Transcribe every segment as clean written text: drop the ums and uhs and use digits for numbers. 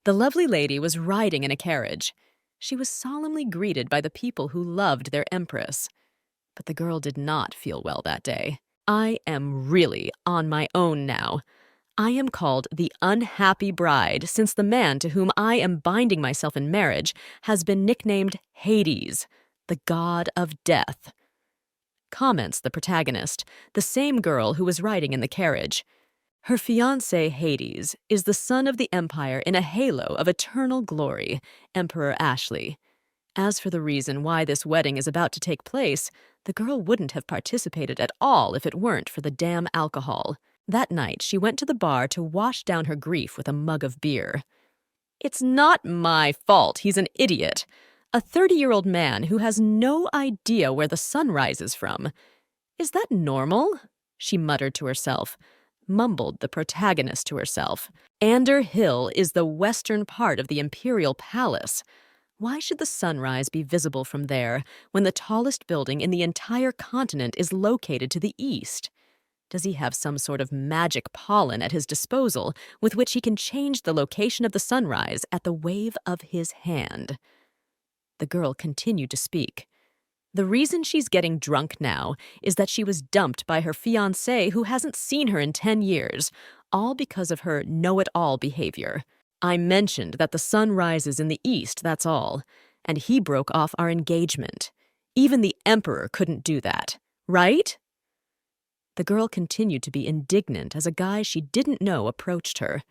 The lovely lady was riding in a carriage. She was solemnly greeted by the people who loved their empress. But the girl did not feel well that day. I am really on my own now. I am called the unhappy bride since the man to whom I am binding myself in marriage has been nicknamed Hades, the god of death. Comments the protagonist, the same girl who was riding in the carriage. Her fiancé Hades is the son of the Empire in a halo of eternal glory, Emperor Ashley. As for the reason why this wedding is about to take place, the girl wouldn't have participated at all if it weren't for the damn alcohol. That night, she went to the bar to wash down her grief with a mug of beer. It's not my fault he's an idiot. A 30-year-old man who has no idea where the sun rises from. Is that normal? She muttered to herself. Mumbled the protagonist to herself. Ander Hill is the western part of the Imperial Palace. Why should the sunrise be visible from there when the tallest building in the entire continent is located to the east? Does he have some sort of magic pollen at his disposal with which he can change the location of the sunrise at the wave of his hand? The girl continued to speak. The reason she's getting drunk now is that she was dumped by her fiancé who hasn't seen her in 10 years, all because of her know-it-all behavior. I mentioned that the sun rises in the east, that's all, and he broke off our engagement. Even the emperor couldn't do that, right? The girl continued to be indignant as a guy she didn't know approached her.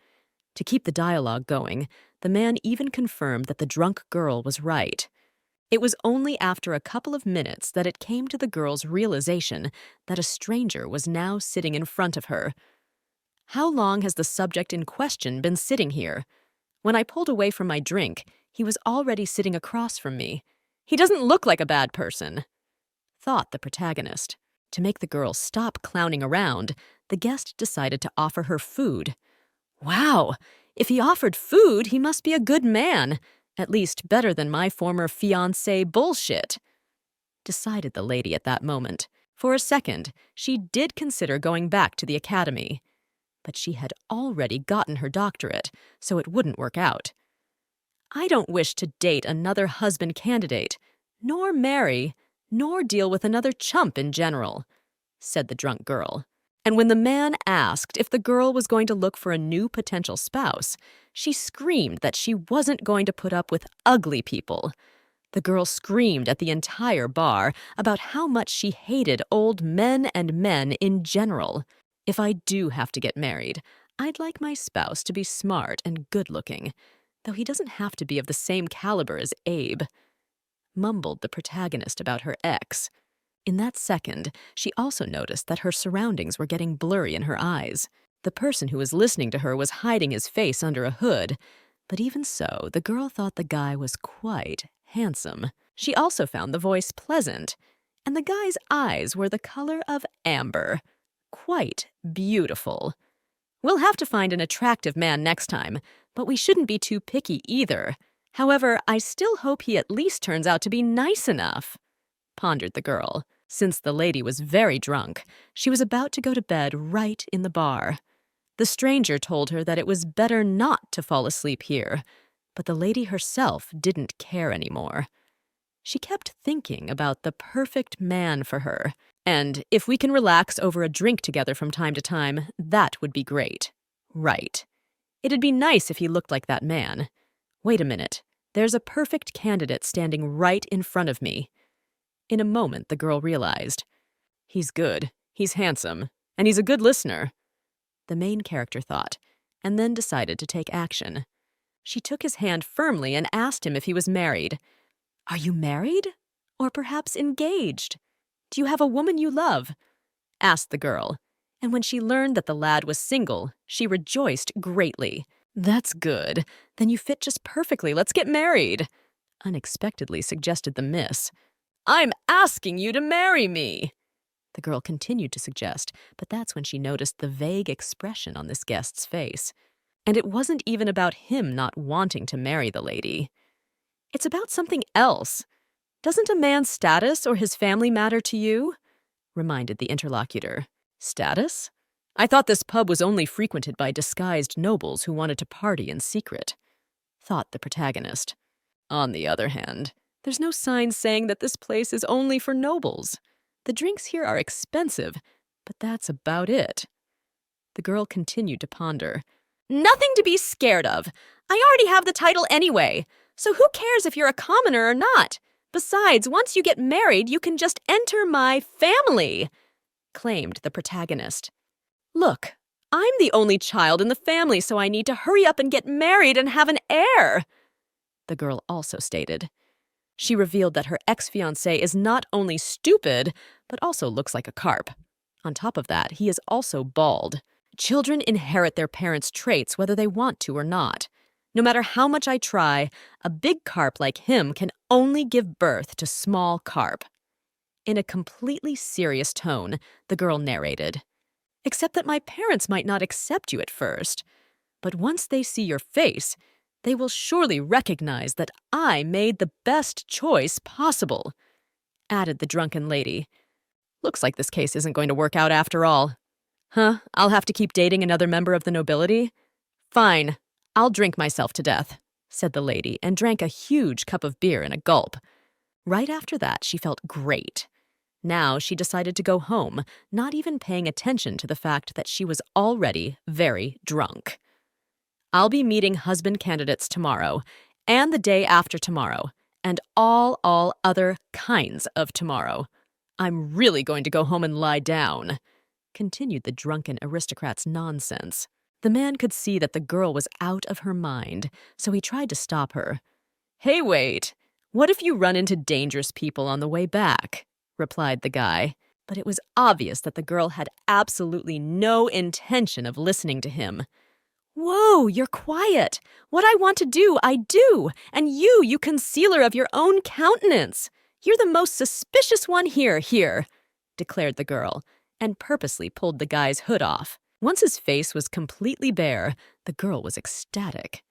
To keep the dialogue going, the man even confirmed that the drunk girl was right. It was only after a couple of minutes that it came to the girl's realization that a stranger was now sitting in front of her. How long has the subject in question been sitting here? When I pulled away from my drink, he was already sitting across from me. He doesn't look like a bad person, thought the protagonist. To make the girl stop clowning around, the guest decided to offer her food. Wow, if he offered food, he must be a good man. At least better than my former fiancé bullshit, decided the lady at that moment. For a second, she did consider going back to the academy. But she had already gotten her doctorate, so it wouldn't work out. I don't wish to date another husband candidate, nor marry, nor deal with another chump in general, said the drunk girl. And when the man asked if the girl was going to look for a new potential spouse, she screamed that she wasn't going to put up with ugly people. The girl screamed at the entire bar about how much she hated old men and men in general. If I do have to get married, I'd like my spouse to be smart and good-looking, though he doesn't have to be of the same caliber as Abe, mumbled the protagonist about her ex. In that second, she also noticed that her surroundings were getting blurry in her eyes. The person who was listening to her was hiding his face under a hood, but even so, the girl thought the guy was quite handsome. She also found the voice pleasant, and the guy's eyes were the color of amber. Quite beautiful. We'll have to find an attractive man next time, but we shouldn't be too picky either. However, I still hope he at least turns out to be nice enough, pondered the girl. Since the lady was very drunk, she was about to go to bed right in the bar. The stranger told her that it was better not to fall asleep here, but the lady herself didn't care anymore. She kept thinking about the perfect man for her, and if we can relax over a drink together from time to time, that would be great. Right. It'd be nice if he looked like that man. Wait a minute. There's a perfect candidate standing right in front of me. In a moment, the girl realized. He's good, he's handsome, and he's a good listener, the main character thought, and then decided to take action. She took his hand firmly and asked him if he was married. Are you married? Or perhaps engaged? Do you have a woman you love? Asked the girl, and when she learned that the lad was single, she rejoiced greatly. That's good. Then you fit just perfectly. Let's get married, unexpectedly suggested the miss. I'm asking you to marry me, the girl continued to suggest, but that's when she noticed the vague expression on this guest's face. And it wasn't even about him not wanting to marry the lady. It's about something else. Doesn't a man's status or his family matter to you? Reminded the interlocutor. Status? I thought this pub was only frequented by disguised nobles who wanted to party in secret. thought the protagonist. On the other hand, there's no sign saying that this place is only for nobles. The drinks here are expensive, but that's about it. The girl continued to ponder. Nothing to be scared of. I already have the title anyway, so who cares if you're a commoner or not? Besides, once you get married, you can just enter my family, claimed the protagonist. Look, I'm the only child in the family, so I need to hurry up and get married and have an heir, the girl also stated. She revealed that her ex-fiance is not only stupid, but also looks like a carp. On top of that, he is also bald. Children inherit their parents' traits whether they want to or not. No matter how much I try, a big carp like him can only give birth to small carp. In a completely serious tone, the girl narrated. Except that my parents might not accept you at first. But once they see your face, they will surely recognize that I made the best choice possible, added the drunken lady. Looks like this case isn't going to work out after all. Huh? I'll have to keep dating another member of the nobility? Fine. I'll drink myself to death, said the lady, and drank a huge cup of beer in a gulp. Right after that, she felt great. Now she decided to go home, not even paying attention to the fact that she was already very drunk. I'll be meeting husband candidates tomorrow, and the day after tomorrow, and all other kinds of tomorrow. I'm really going to go home and lie down, continued the drunken aristocrat's nonsense. The man could see that the girl was out of her mind, so he tried to stop her. Hey, wait. What if you run into dangerous people on the way back? Replied the guy. But it was obvious that the girl had absolutely no intention of listening to him. Whoa, you're quiet. What I want to do, I do. And you concealer of your own countenance. You're the most suspicious one here, declared the girl, and purposely pulled the guy's hood off. Once his face was completely bare, the girl was ecstatic.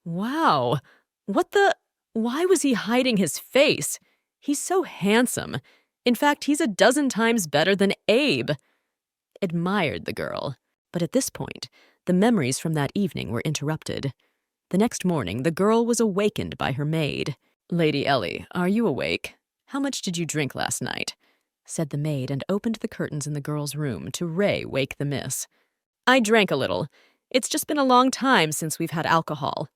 Wow, why was he hiding his face? He's so handsome. In fact, he's a dozen times better than Abe, admired the girl. But at this point, the memories from that evening were interrupted. The next morning, the girl was awakened by her maid. Lady Ellie, are you awake? How much did you drink last night? Said the maid and opened the curtains in the girl's room to wake the miss. I drank a little. It's just been a long time since we've had alcohol,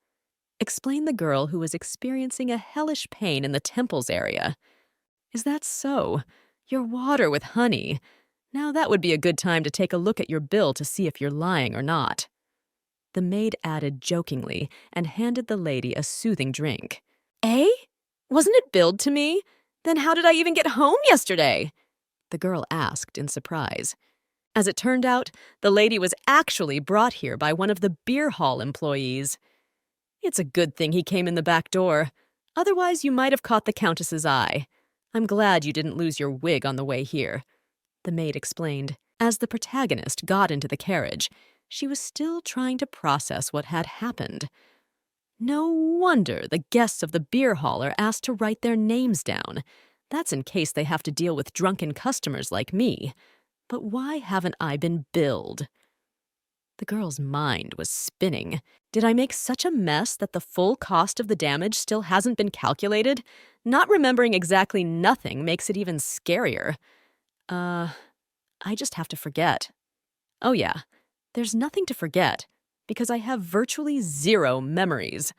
explained the girl who was experiencing a hellish pain in the temples area. Is that so? Your water with honey. Now that would be a good time to take a look at your bill to see if you're lying or not. The maid added jokingly and handed the lady a soothing drink. Eh? Wasn't it billed to me? Then how did I even get home yesterday? The girl asked in surprise. As it turned out, the lady was actually brought here by one of the beer hall employees. It's a good thing he came in the back door. Otherwise, you might have caught the Countess's eye. I'm glad you didn't lose your wig on the way here, the maid explained. As the protagonist got into the carriage, she was still trying to process what had happened. No wonder the guests of the beer hall are asked to write their names down. That's in case they have to deal with drunken customers like me. But why haven't I been billed? The girl's mind was spinning. Did I make such a mess that the full cost of the damage still hasn't been calculated? Not remembering exactly nothing makes it even scarier. I just have to forget. Oh yeah, there's nothing to forget, because I have virtually zero memories.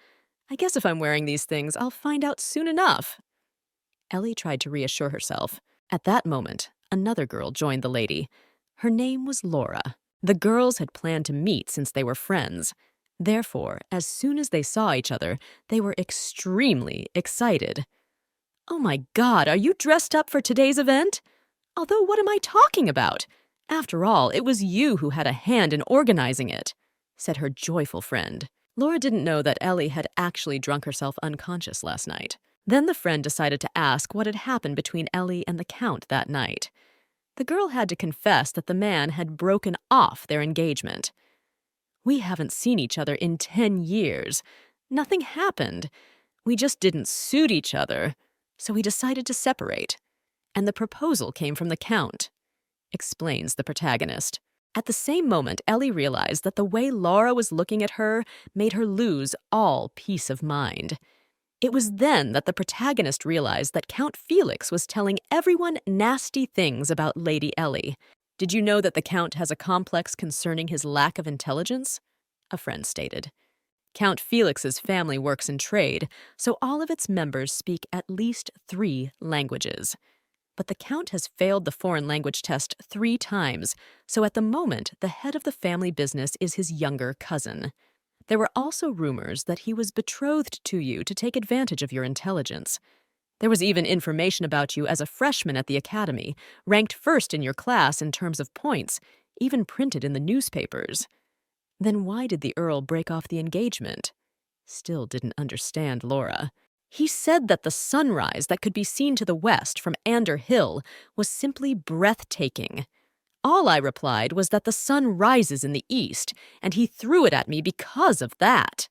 I guess if I'm wearing these things, I'll find out soon enough. Ellie tried to reassure herself. At that moment, another girl joined the lady. Her name was Laura. The girls had planned to meet since they were friends. Therefore, as soon as they saw each other, they were extremely excited. Oh my God, are you dressed up for today's event? Although, what am I talking about? After all, it was you who had a hand in organizing it, said her joyful friend. Laura didn't know that Ellie had actually drunk herself unconscious last night. Then the friend decided to ask what had happened between Ellie and the Count that night. The girl had to confess that the man had broken off their engagement. We haven't seen each other in 10 years. Nothing happened. We just didn't suit each other, so we decided to separate. And the proposal came from the Count, explains the protagonist. At the same moment, Ellie realized that the way Laura was looking at her made her lose all peace of mind. It was then that the protagonist realized that Count Felix was telling everyone nasty things about Lady Ellie. "Did you know that the Count has a complex concerning his lack of intelligence?" a friend stated. Count Felix's family works in trade, so all of its members speak at least 3 languages. But the Count has failed the foreign language test 3 times, so at the moment, the head of the family business is his younger cousin. There were also rumors that he was betrothed to you to take advantage of your intelligence. There was even information about you as a freshman at the academy, ranked first in your class in terms of points, even printed in the newspapers. Then why did the Earl break off the engagement? Still didn't understand Laura. He said that the sunrise that could be seen to the west from Ander Hill was simply breathtaking. All I replied was that the sun rises in the east, and he threw it at me because of that,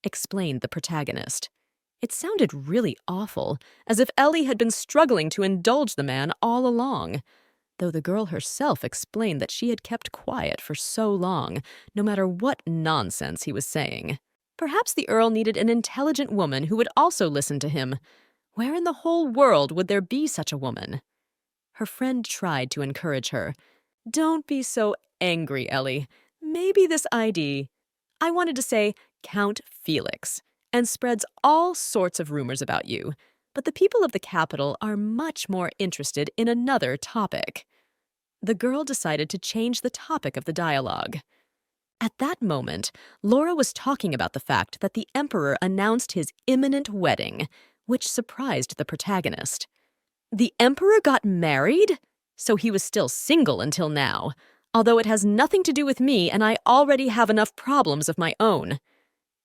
explained the protagonist. It sounded really awful, as if Ellie had been struggling to indulge the man all along, though the girl herself explained that she had kept quiet for so long, no matter what nonsense he was saying. Perhaps the Earl needed an intelligent woman who would also listen to him. Where in the whole world would there be such a woman? Her friend tried to encourage her. "Don't be so angry, Ellie. Maybe this ID—" "I wanted to say Count Felix, and spreads all sorts of rumors about you. But the people of the capital are much more interested in another topic." The girl decided to change the topic of the dialogue. At that moment, Laura was talking about the fact that the Emperor announced his imminent wedding, which surprised the protagonist. "The Emperor got married? So he was still single until now, although it has nothing to do with me and I already have enough problems of my own."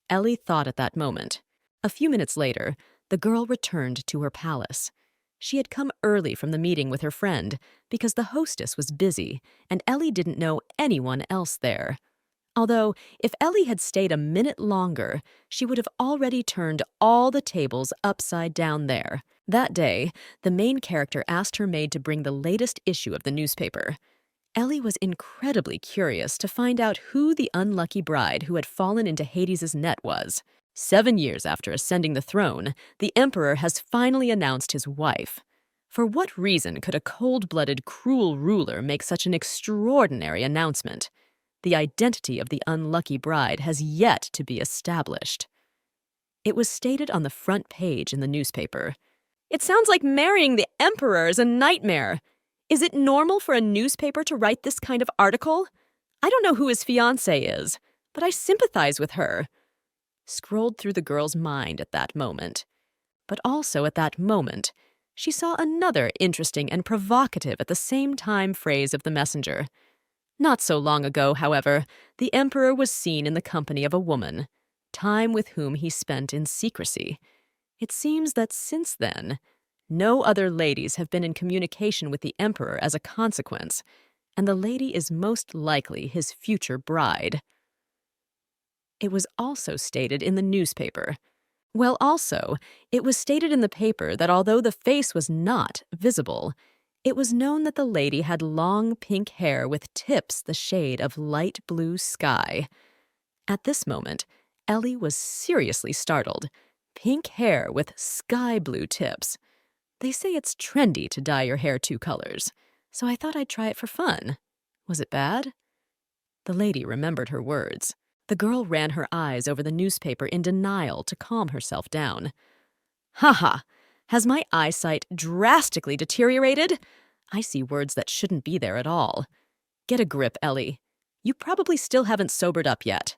Ellie thought at that moment. A few minutes later, the girl returned to her palace. She had come early from the meeting with her friend because the hostess was busy and Ellie didn't know anyone else there. Although, if Ellie had stayed a minute longer, she would have already turned all the tables upside down there. That day, the main character asked her maid to bring the latest issue of the newspaper. Ellie was incredibly curious to find out who the unlucky bride who had fallen into Hades's net was. 7 years after ascending the throne, the Emperor has finally announced his wife. For what reason could a cold-blooded, cruel ruler make such an extraordinary announcement? The identity of the unlucky bride has yet to be established. It was stated on the front page in the newspaper. "It sounds like marrying the Emperor is a nightmare. Is it normal for a newspaper to write this kind of article? I don't know who his fiancé is, but I sympathize with her," scrolled through the girl's mind at that moment. But also at that moment, she saw another interesting and provocative at the same time phrase of the messenger. Not so long ago, however, the Emperor was seen in the company of a woman, time with whom he spent in secrecy. It seems that since then, no other ladies have been in communication with the Emperor as a consequence, and the lady is most likely his future bride. It was also stated in the newspaper. Well, also, it was stated in the paper that although the face was not visible, it was known that the lady had long pink hair with tips the shade of light blue sky. At this moment, Ellie was seriously startled. Pink hair with sky blue tips. They say it's trendy to dye your hair 2 colors, so I thought I'd try it for fun. Was it bad? The lady remembered her words. The girl ran her eyes over the newspaper in denial to calm herself down. "Ha! Has my eyesight drastically deteriorated? I see words that shouldn't be there at all. Get a grip, Ellie. You probably still haven't sobered up yet."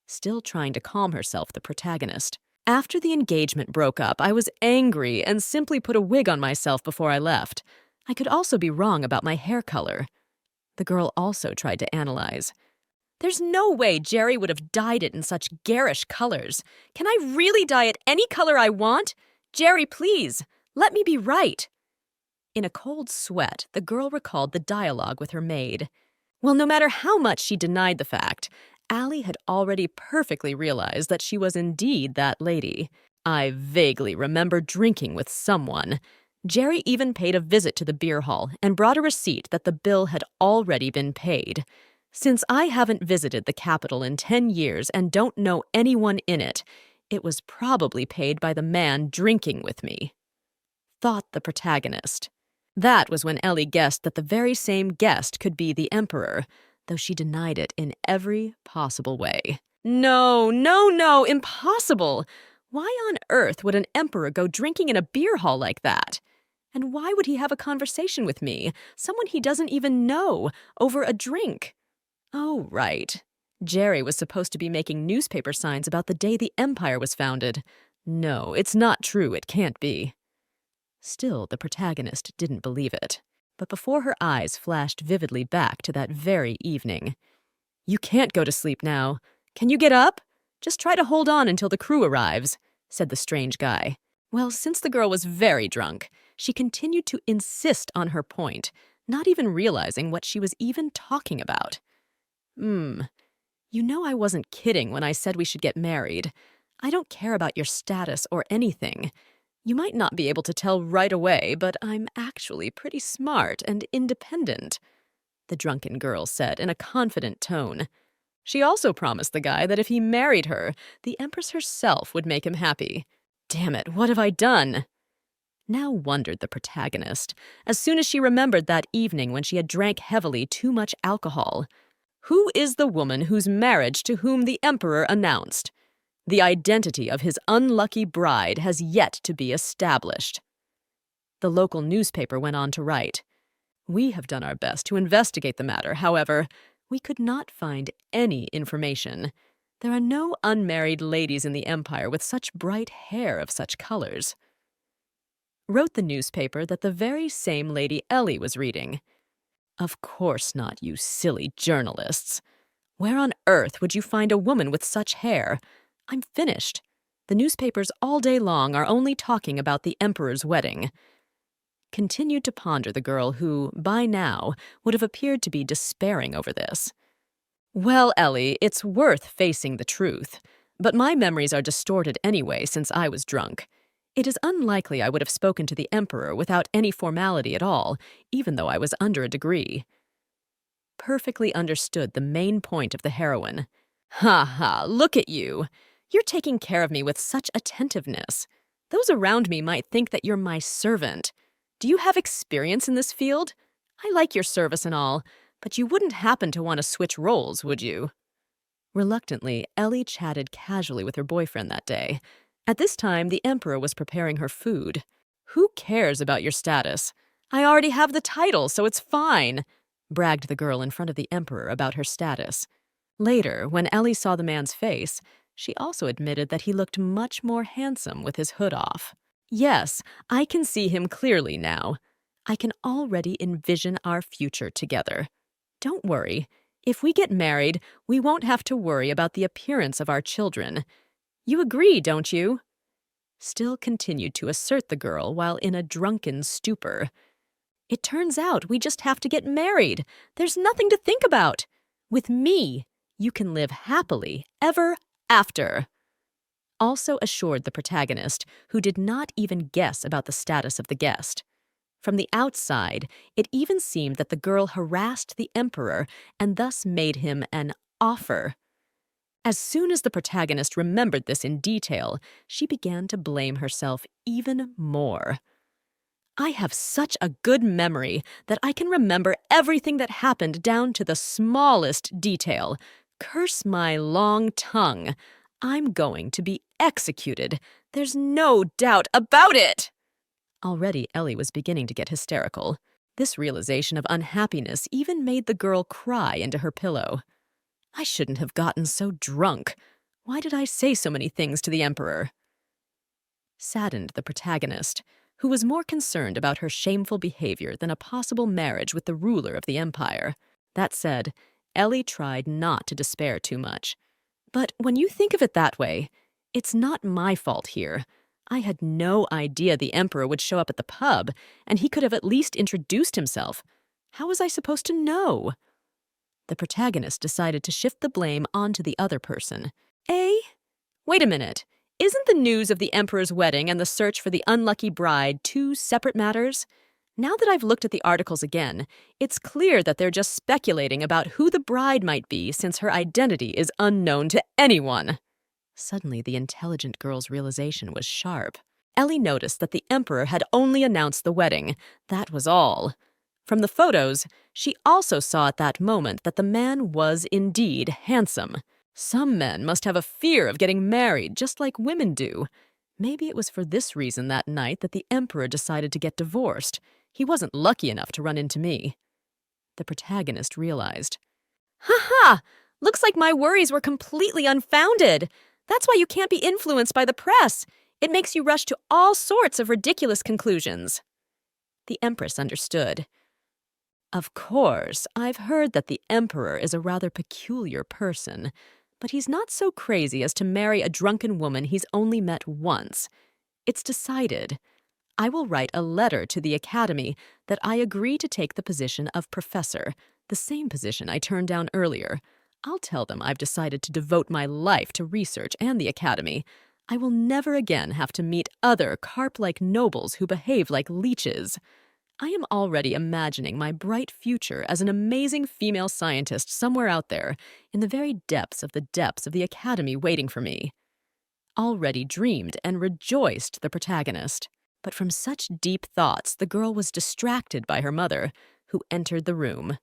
Still trying to calm herself, the protagonist. "After the engagement broke up, I was angry and simply put a wig on myself before I left. I could also be wrong about my hair color." The girl also tried to analyze. "There's no way Jerry would have dyed it in such garish colors. Can I really dye it any color I want? Jerry, please, let me be right." In a cold sweat, the girl recalled the dialogue with her maid. Well, no matter how much she denied the fact, Allie had already perfectly realized that she was indeed that lady. "I vaguely remember drinking with someone. Jerry even paid a visit to the beer hall and brought a receipt that the bill had already been paid. Since I haven't visited the capital in 10 years and don't know anyone in it, it was probably paid by the man drinking with me, thought the protagonist. That was when Ellie guessed that the very same guest could be the Emperor, though she denied it in every possible way. No, no, no, impossible! Why on earth would an emperor go drinking in a beer hall like that? And why would he have a conversation with me, someone he doesn't even know, over a drink? Oh, right. Jerry was supposed to be making newspaper signs about the day the empire was founded. No, it's not true, it can't be. Still, the protagonist didn't believe it. But before her eyes flashed vividly back to that very evening. You can't go to sleep now. Can you get up? Just try to hold on until the crew arrives, said the strange guy. Well, since the girl was very drunk, she continued to insist on her point, not even realizing what she was even talking about. You know I wasn't kidding when I said we should get married. I don't care about your status or anything. You might not be able to tell right away, but I'm actually pretty smart and independent, the drunken girl said in a confident tone. She also promised the guy that if he married her, the Empress herself would make him happy. Damn it, what have I done? Now wondered the protagonist, as soon as she remembered that evening when she had drank heavily too much alcohol. Who is the woman whose marriage to whom the Emperor announced? The identity of his unlucky bride has yet to be established. The local newspaper went on to write, We have done our best to investigate the matter, however, we could not find any information. There are no unmarried ladies in the empire with such bright hair of such colors. Wrote the newspaper that the very same Lady Ellie was reading. Of course not, you silly journalists. Where on earth would you find a woman with such hair? I'm finished. The newspapers all day long are only talking about the Emperor's wedding. Continued to ponder the girl who, by now, would have appeared to be despairing over this. Well, Ellie, it's worth facing the truth. But my memories are distorted anyway since I was drunk. It is unlikely I would have spoken to the Emperor without any formality at all, even though I was under a degree. Perfectly understood the main point of the heroine. Ha ha, look at you. You're taking care of me with such attentiveness. Those around me might think that you're my servant. Do you have experience in this field? I like your service and all, but you wouldn't happen to want to switch roles, would you? Reluctantly, Ellie chatted casually with her boyfriend that day. At this time, the Emperor was preparing her food. Who cares about your status? I already have the title, so it's fine, bragged the girl in front of the Emperor about her status. Later, when Ellie saw the man's face, she also admitted that he looked much more handsome with his hood off. Yes, I can see him clearly now. I can already envision our future together. Don't worry. If we get married, we won't have to worry about the appearance of our children. You agree, don't you? Still continued to assert the girl while in a drunken stupor. It turns out we just have to get married. There's nothing to think about. With me, you can live happily ever after. Also assured the protagonist, who did not even guess about the status of the guest. From the outside, it even seemed that the girl harassed the Emperor and thus made him an offer. As soon as the protagonist remembered this in detail, she began to blame herself even more. I have such a good memory that I can remember everything that happened down to the smallest detail. Curse my long tongue. I'm going to be executed. There's no doubt about it. Already, Ellie was beginning to get hysterical. This realization of unhappiness even made the girl cry into her pillow. I shouldn't have gotten so drunk. Why did I say so many things to the Emperor? Saddened the protagonist, who was more concerned about her shameful behavior than a possible marriage with the ruler of the empire. That said, Ellie tried not to despair too much. But when you think of it that way, it's not my fault here. I had no idea the Emperor would show up at the pub, and he could have at least introduced himself. How was I supposed to know? The protagonist decided to shift the blame onto the other person. Wait a minute. isn't the news of the emperor's wedding and the search for the unlucky bride two separate matters? Now that I've looked at the articles again, it's clear that they're just speculating about who the bride might be since her identity is unknown to anyone. Suddenly, the intelligent girl's realization was sharp. Ellie noticed that the emperor had only announced the wedding. That was all. From the photos, she also saw at that moment that the man was indeed handsome. Some men must have a fear of getting married, just like women do. Maybe it was for this reason that night that the emperor decided to get divorced. He wasn't lucky enough to run into me. The protagonist realized. Ha! Looks like my worries were completely unfounded. That's why you can't be influenced by the press. It makes you rush to all sorts of ridiculous conclusions. The Empress understood. Of course, I've heard that the Emperor is a rather peculiar person, but he's not so crazy as to marry a drunken woman he's only met once. It's decided. I will write a letter to the Academy that I agree to take the position of professor, the same position I turned down earlier. I'll tell them I've decided to devote my life to research and the Academy. I will never again have to meet other carp-like nobles who behave like leeches. I am already imagining my bright future as an amazing female scientist somewhere out there, in the very depths of the Academy waiting for me. Already dreamed and rejoiced the protagonist. But from such deep thoughts, the girl was distracted by her mother, who entered the room.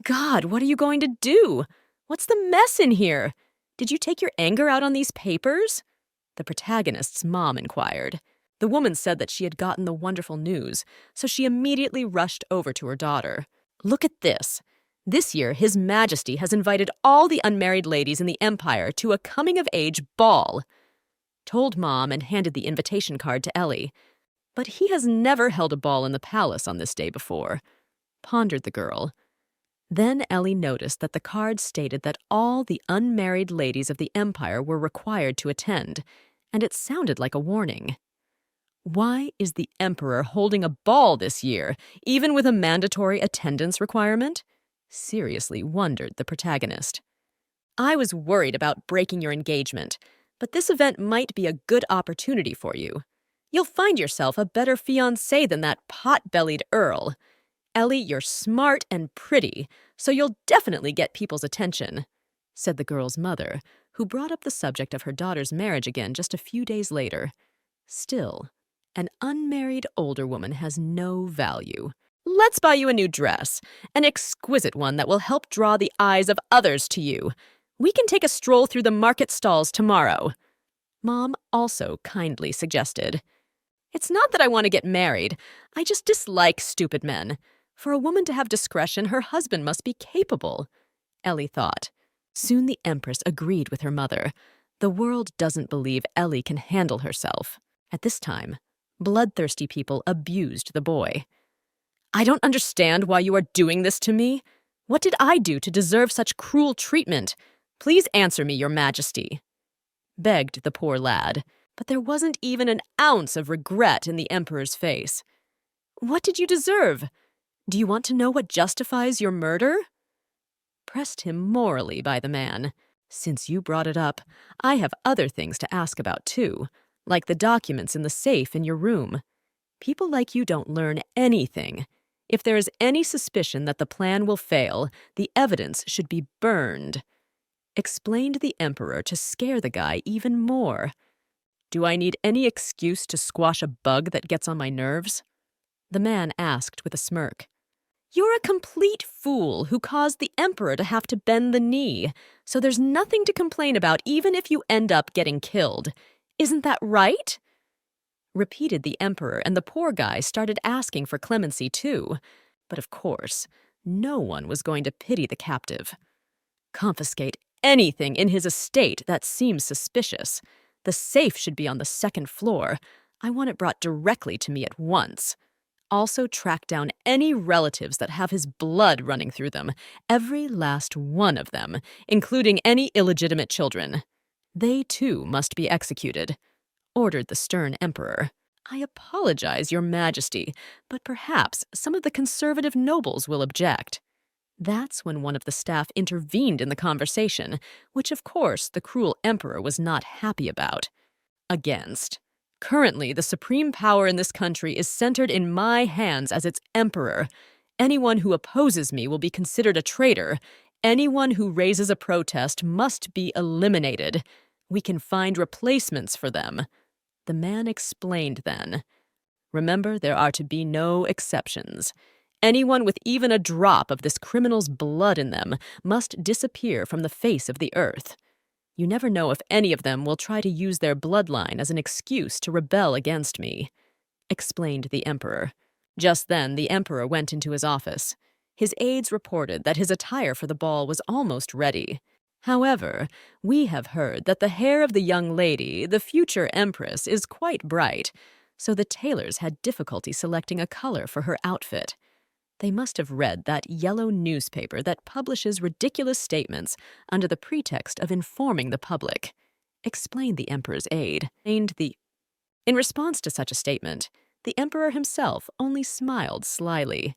God, what are you going to do? What's the mess in here? Did you take your anger out on these papers? The protagonist's mom inquired. The woman said that she had gotten the wonderful news, so she immediately rushed over to her daughter. Look at this. This year, His Majesty has invited all the unmarried ladies in the Empire to a coming-of-age ball. Told Mom and handed the invitation card to Ellie. But he has never held a ball in the palace on this day before, pondered the girl. Then Ellie noticed that the card stated that all the unmarried ladies of the Empire were required to attend, and it sounded like a warning. Why is the Emperor holding a ball this year, even with a mandatory attendance requirement? Seriously wondered the protagonist. I was worried about breaking your engagement, but this event might be a good opportunity for you. You'll find yourself a better fiancé than that pot-bellied Earl. Ellie, you're smart and pretty, so you'll definitely get people's attention, said the girl's mother, who brought up the subject of her daughter's marriage again just a few days later. Still, an unmarried older woman has no value. Let's buy you a new dress, an exquisite one that will help draw the eyes of others to you. We can take a stroll through the market stalls tomorrow. Mom also kindly suggested. It's not that I want to get married. I just dislike stupid men. For a woman to have discretion, her husband must be capable, Ellie thought. Soon the Empress agreed with her mother. The world doesn't believe Ellie can handle herself. At this time, bloodthirsty people abused the boy. I don't understand why you are doing this to me. What did I do to deserve such cruel treatment? Please answer me, Your Majesty, begged the poor lad. But there wasn't even an ounce of regret in the Emperor's face. What did you deserve? Do you want to know what justifies your murder? Pressed him morally by the man. Since you brought it up, I have other things to ask about too, like the documents in the safe in your room. People like you don't learn anything. If there is any suspicion that the plan will fail, the evidence should be burned. Explained the Emperor to scare the guy even more. Do I need any excuse to squash a bug that gets on my nerves? The man asked with a smirk. You're a complete fool who caused the Emperor to have to bend the knee, so there's nothing to complain about even if you end up getting killed. Isn't that right? Repeated the Emperor, and the poor guy started asking for clemency too. But of course, no one was going to pity the captive. Confiscate anything in his estate that seems suspicious. The safe should be on the second floor. I want it brought directly to me at once. Also track down any relatives that have his blood running through them, every last one of them, including any illegitimate children. They too must be executed, ordered the stern Emperor. I apologize, Your Majesty, but perhaps some of the conservative nobles will object. That's when one of the staff intervened in the conversation, which of course the cruel Emperor was not happy about. against. Currently, the supreme power in this country is centered in my hands as its emperor. Anyone who opposes me will be considered a traitor. Anyone who raises a protest must be eliminated. We can find replacements for them. The man explained then. Remember, there are to be no exceptions. Anyone with even a drop of this criminal's blood in them must disappear from the face of the earth. You never know if any of them will try to use their bloodline as an excuse to rebel against me, explained the emperor. Just then, the emperor went into his office. His aides reported that his attire for the ball was almost ready. However, we have heard that the hair of the young lady, the future empress, is quite bright, so the tailors had difficulty selecting a color for her outfit. They must have read that yellow newspaper that publishes ridiculous statements under the pretext of informing the public, explained the emperor's aide. In response to such a statement, the emperor himself only smiled slyly.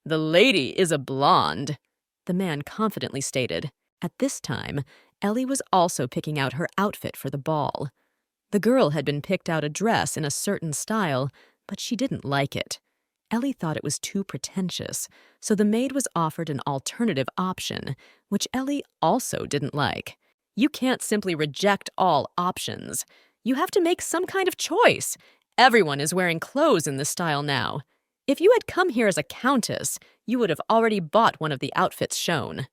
"The lady is a blonde," the man confidently stated. At this time, Ellie was also picking out her outfit for the ball. The girl had been picked out a dress in a certain style, but she didn't like it. Ellie thought it was too pretentious, so the maid was offered an alternative option, which Ellie also didn't like. You can't simply reject all options. You have to make some kind of choice. Everyone is wearing clothes in this style now. If you had come here as a countess, you would have already bought one of the outfits shown.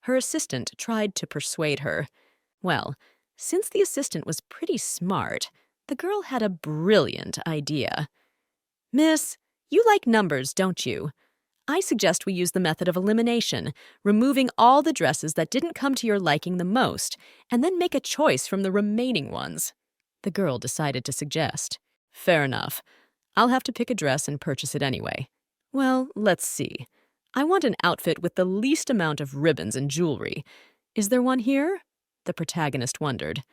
Her assistant tried to persuade her. Well, since the assistant was pretty smart, the girl had a brilliant idea. "Miss, you like numbers, don't you? I suggest we use the method of elimination, removing all the dresses that didn't come to your liking the most, and then make a choice from the remaining ones," the girl decided to suggest. "Fair enough. I'll have to pick a dress and purchase it anyway. Well, let's see. I want an outfit with the least amount of ribbons and jewelry. Is there one here?" the protagonist wondered.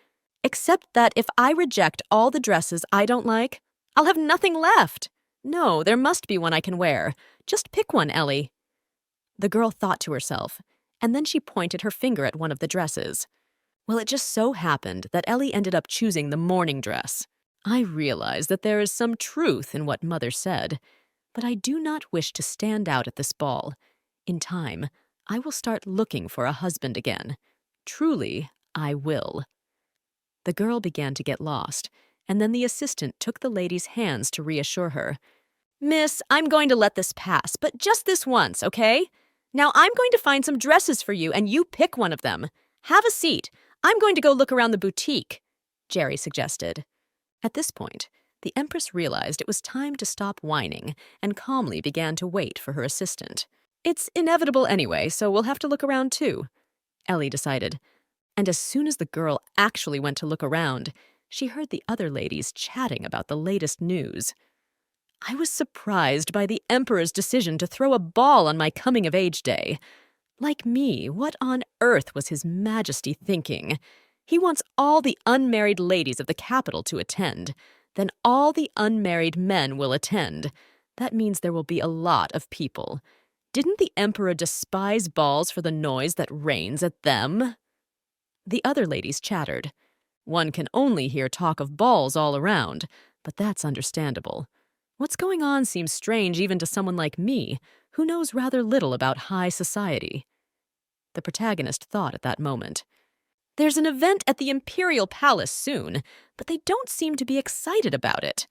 "Except that if I reject all the dresses I don't like, I'll have nothing left. No, there must be one I can wear. Just pick one, Ellie." The girl thought to herself, and then she pointed her finger at one of the dresses. Well, it just so happened that Ellie ended up choosing the morning dress. I realize that there is some truth in what Mother said, but I do not wish to stand out at this ball. In time, I will start looking for a husband again. Truly, I will. The girl began to get lost, and then the assistant took the lady's hands to reassure her. "Miss, I'm going to let this pass, but just this once, okay? Now I'm going to find some dresses for you, and you pick one of them. Have a seat. I'm going to go look around the boutique," Jerry suggested. At this point, the Empress realized it was time to stop whining and calmly began to wait for her assistant. "It's inevitable anyway, so we'll have to look around too," Ellie decided. And as soon as the girl actually went to look around, she heard the other ladies chatting about the latest news. I was surprised by the Emperor's decision to throw a ball on my coming-of-age day. Like me, what on earth was His Majesty thinking? He wants all the unmarried ladies of the capital to attend. Then all the unmarried men will attend. That means there will be a lot of people. Didn't the Emperor despise balls for the noise that rains at them? The other ladies chattered. One can only hear talk of balls all around, but that's understandable. What's going on seems strange even to someone like me, who knows rather little about high society. The protagonist thought at that moment. There's an event at the Imperial Palace soon, but they don't seem to be excited about it.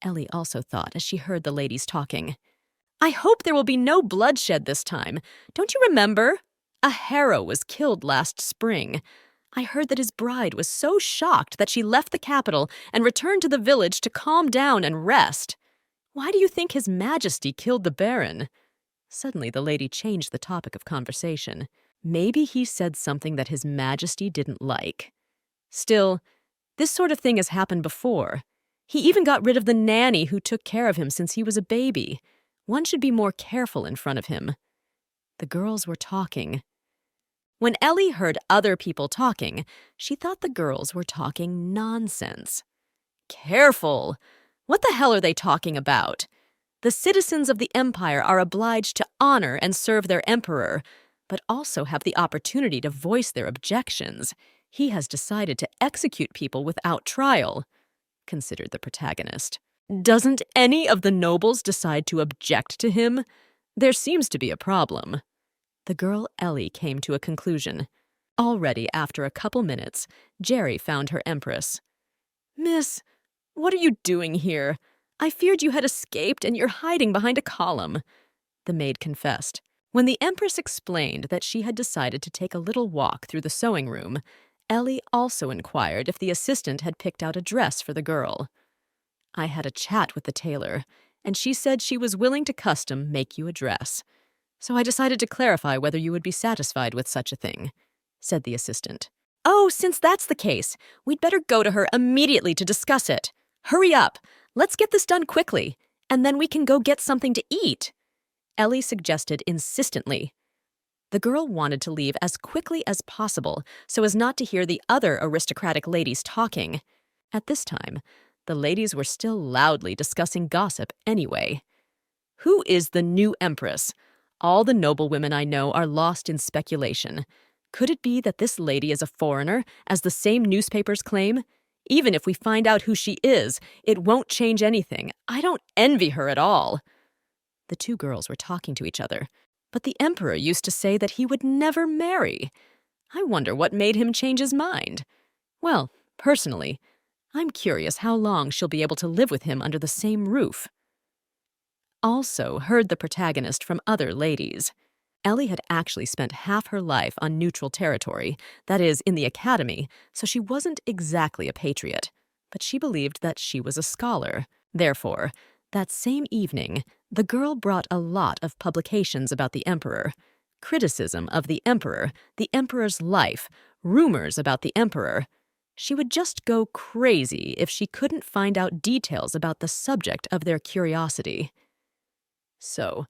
Ellie also thought as she heard the ladies talking. I hope there will be no bloodshed this time. Don't you remember? A hero was killed last spring. I heard that his bride was so shocked that she left the capital and returned to the village to calm down and rest. Why do you think His Majesty killed the Baron? Suddenly the lady changed the topic of conversation. Maybe he said something that His Majesty didn't like. Still, this sort of thing has happened before. He even got rid of the nanny who took care of him since he was a baby. One should be more careful in front of him. The girls were talking. When Ellie heard other people talking, she thought the girls were talking nonsense. Careful! What the hell are they talking about? The citizens of the Empire are obliged to honor and serve their emperor, but also have the opportunity to voice their objections. He has decided to execute people without trial, considered the protagonist. Doesn't any of the nobles decide to object to him? There seems to be a problem. The girl Ellie came to a conclusion. Already after a couple minutes, Jerry found her empress. Miss, what are you doing here? I feared you had escaped and you're hiding behind a column, the maid confessed. When the empress explained that she had decided to take a little walk through the sewing room, Ellie also inquired if the assistant had picked out a dress for the girl. I had a chat with the tailor, and she said she was willing to custom make you a dress. So I decided to clarify whether you would be satisfied with such a thing, said the assistant. Oh, since that's the case, we'd better go to her immediately to discuss it. Hurry up! Let's get this done quickly, and then we can go get something to eat, Ellie suggested insistently. The girl wanted to leave as quickly as possible so as not to hear the other aristocratic ladies talking. At this time, the ladies were still loudly discussing gossip anyway. Who is the new empress? All the noblewomen I know are lost in speculation. Could it be that this lady is a foreigner, as the same newspapers claim? Even if we find out who she is, it won't change anything. I don't envy her at all. The two girls were talking to each other, but the emperor used to say that he would never marry. I wonder what made him change his mind. Well, personally, I'm curious how long she'll be able to live with him under the same roof. Also heard the protagonist from other ladies. Ellie had actually spent half her life on neutral territory, that is, in the academy, so she wasn't exactly a patriot, but she believed that she was a scholar. Therefore, that same evening, the girl brought a lot of publications about the emperor, criticism of the emperor's life, rumors about the emperor. She would just go crazy if she couldn't find out details about the subject of their curiosity. So,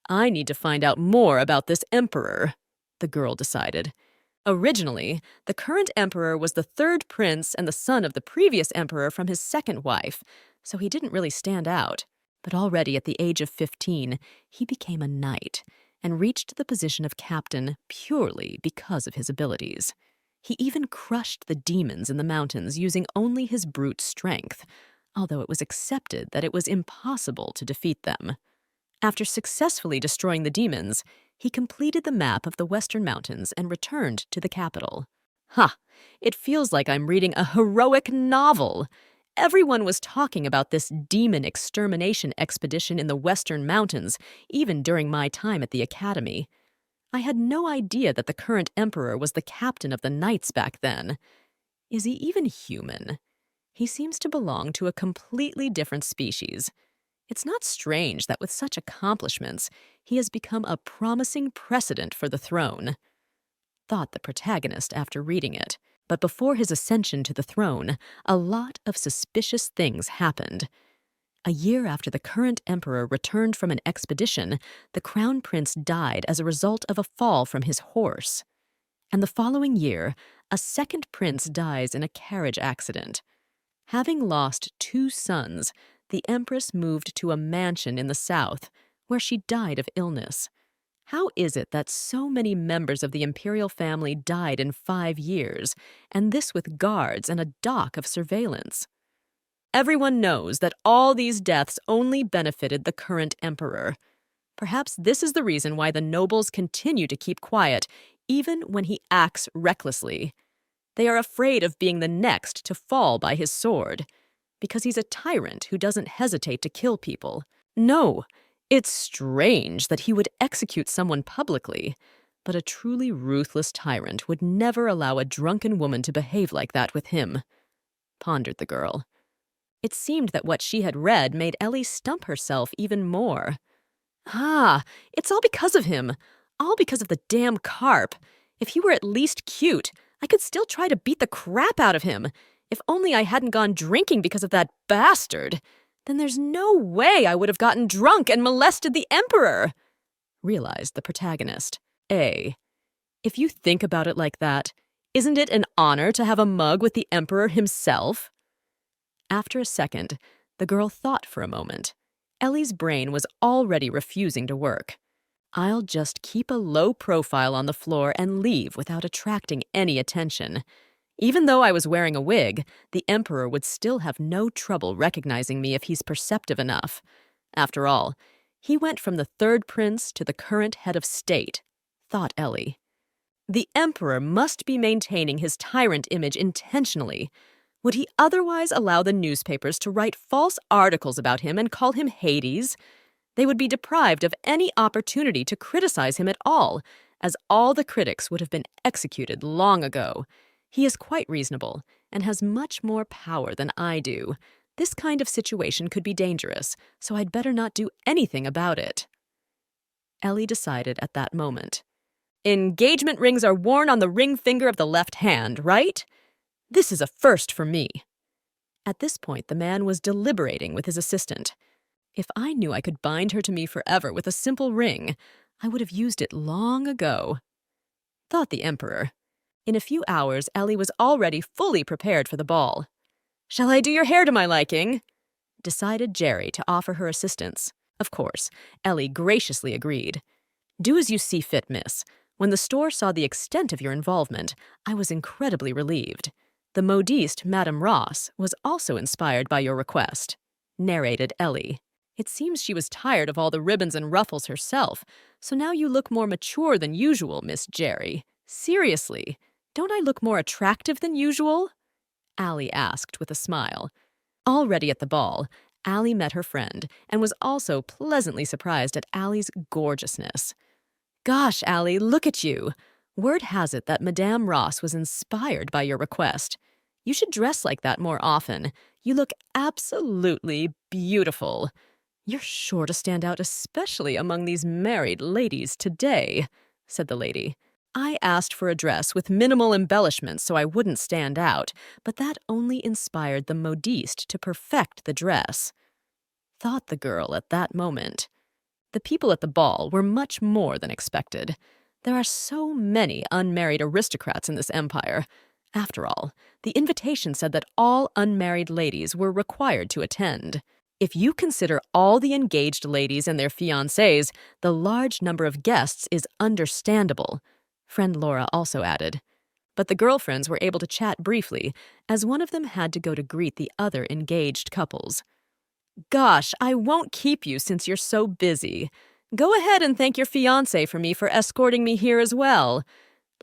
I need to find out more about this emperor, the girl decided. Originally, the current emperor was the third prince and the son of the previous emperor from his second wife, so he didn't really stand out. But already at the age of 15, he became a knight and reached the position of captain purely because of his abilities. He even crushed the demons in the mountains using only his brute strength, although it was accepted that it was impossible to defeat them. After successfully destroying the demons, he completed the map of the Western Mountains and returned to the capital. It feels like I'm reading a heroic novel. Everyone was talking about this demon extermination expedition in the Western Mountains, even during my time at the academy. I had no idea that the current emperor was the captain of the knights back then. Is he even human? He seems to belong to a completely different species. It's not strange that with such accomplishments, he has become a promising precedent for the throne, thought the protagonist after reading it. But before his ascension to the throne, a lot of suspicious things happened. A year after the current emperor returned from an expedition, the crown prince died as a result of a fall from his horse. And the following year, a second prince dies in a carriage accident. Having lost 2 sons, the empress moved to a mansion in the south, where she died of illness. How is it that so many members of the imperial family died in 5 years, and this with guards and a dock of surveillance? Everyone knows that all these deaths only benefited the current emperor. Perhaps this is the reason why the nobles continue to keep quiet, even when he acts recklessly. They are afraid of being the next to fall by his sword, because he's a tyrant who doesn't hesitate to kill people. No, it's strange that he would execute someone publicly, but a truly ruthless tyrant would never allow a drunken woman to behave like that with him, pondered the girl. It seemed that what she had read made Ellie stump herself even more. It's all because of him. All because of the damn carp. If he were at least cute, I could still try to beat the crap out of him. If only I hadn't gone drinking because of that bastard. Then there's no way I would have gotten drunk and molested the emperor, realized the protagonist. If you think about it like that, isn't it an honor to have a mug with the emperor himself? After a second, the girl thought for a moment. Ellie's brain was already refusing to work. I'll just keep a low profile on the floor and leave without attracting any attention. Even though I was wearing a wig, the Emperor would still have no trouble recognizing me if he's perceptive enough. After all, he went from the third prince to the current head of state, thought Ellie. The Emperor must be maintaining his tyrant image intentionally. Would he otherwise allow the newspapers to write false articles about him and call him Hades? They would be deprived of any opportunity to criticize him at all, as all the critics would have been executed long ago. He is quite reasonable and has much more power than I do. This kind of situation could be dangerous, so I'd better not do anything about it. Ellie decided at that moment. Engagement rings are worn on the ring finger of the left hand, right? This is a first for me. At this point, the man was deliberating with his assistant. If I knew I could bind her to me forever with a simple ring, I would have used it long ago, thought the Emperor. In a few hours, Ellie was already fully prepared for the ball. Shall I do your hair to my liking? Decided Jerry to offer her assistance. Of course, Ellie graciously agreed. Do as you see fit, miss. When the store saw the extent of your involvement, I was incredibly relieved. The modiste, Madame Ross, was also inspired by your request, narrated Ellie. It seems she was tired of all the ribbons and ruffles herself, so now you look more mature than usual, Miss Jerry. Seriously, don't I look more attractive than usual? Allie asked with a smile. Already at the ball, Allie met her friend and was also pleasantly surprised at Allie's gorgeousness. Gosh, Allie, look at you. Word has it that Madame Ross was inspired by your request. You should dress like that more often. You look absolutely beautiful. You're sure to stand out especially among these married ladies today, said the lady. I asked for a dress with minimal embellishments so I wouldn't stand out, but that only inspired the modiste to perfect the dress, thought the girl at that moment. The people at the ball were much more than expected. There are so many unmarried aristocrats in this empire. After all, the invitation said that all unmarried ladies were required to attend. If you consider all the engaged ladies and their fiancés, the large number of guests is understandable, friend Laura also added. But the girlfriends were able to chat briefly, as one of them had to go to greet the other engaged couples. Gosh, I won't keep you since you're so busy. Go ahead and thank your fiancé for me for escorting me here as well,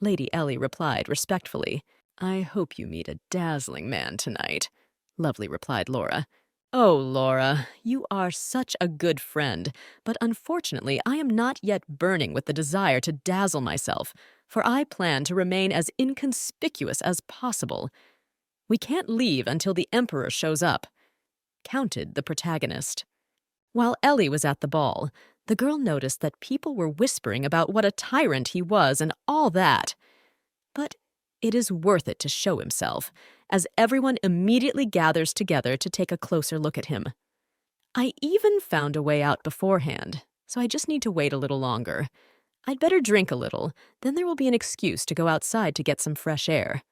Lady Ellie replied respectfully. I hope you meet a dazzling man tonight, Lovely replied Laura. Oh, Laura, you are such a good friend, but unfortunately I am not yet burning with the desire to dazzle myself, for I plan to remain as inconspicuous as possible. We can't leave until the Emperor shows up, counted the protagonist. While Ellie was at the ball, the girl noticed that people were whispering about what a tyrant he was and all that. But it is worth it to show himself, as everyone immediately gathers together to take a closer look at him. I even found a way out beforehand, so I just need to wait a little longer. I'd better drink a little, then there will be an excuse to go outside to get some fresh air,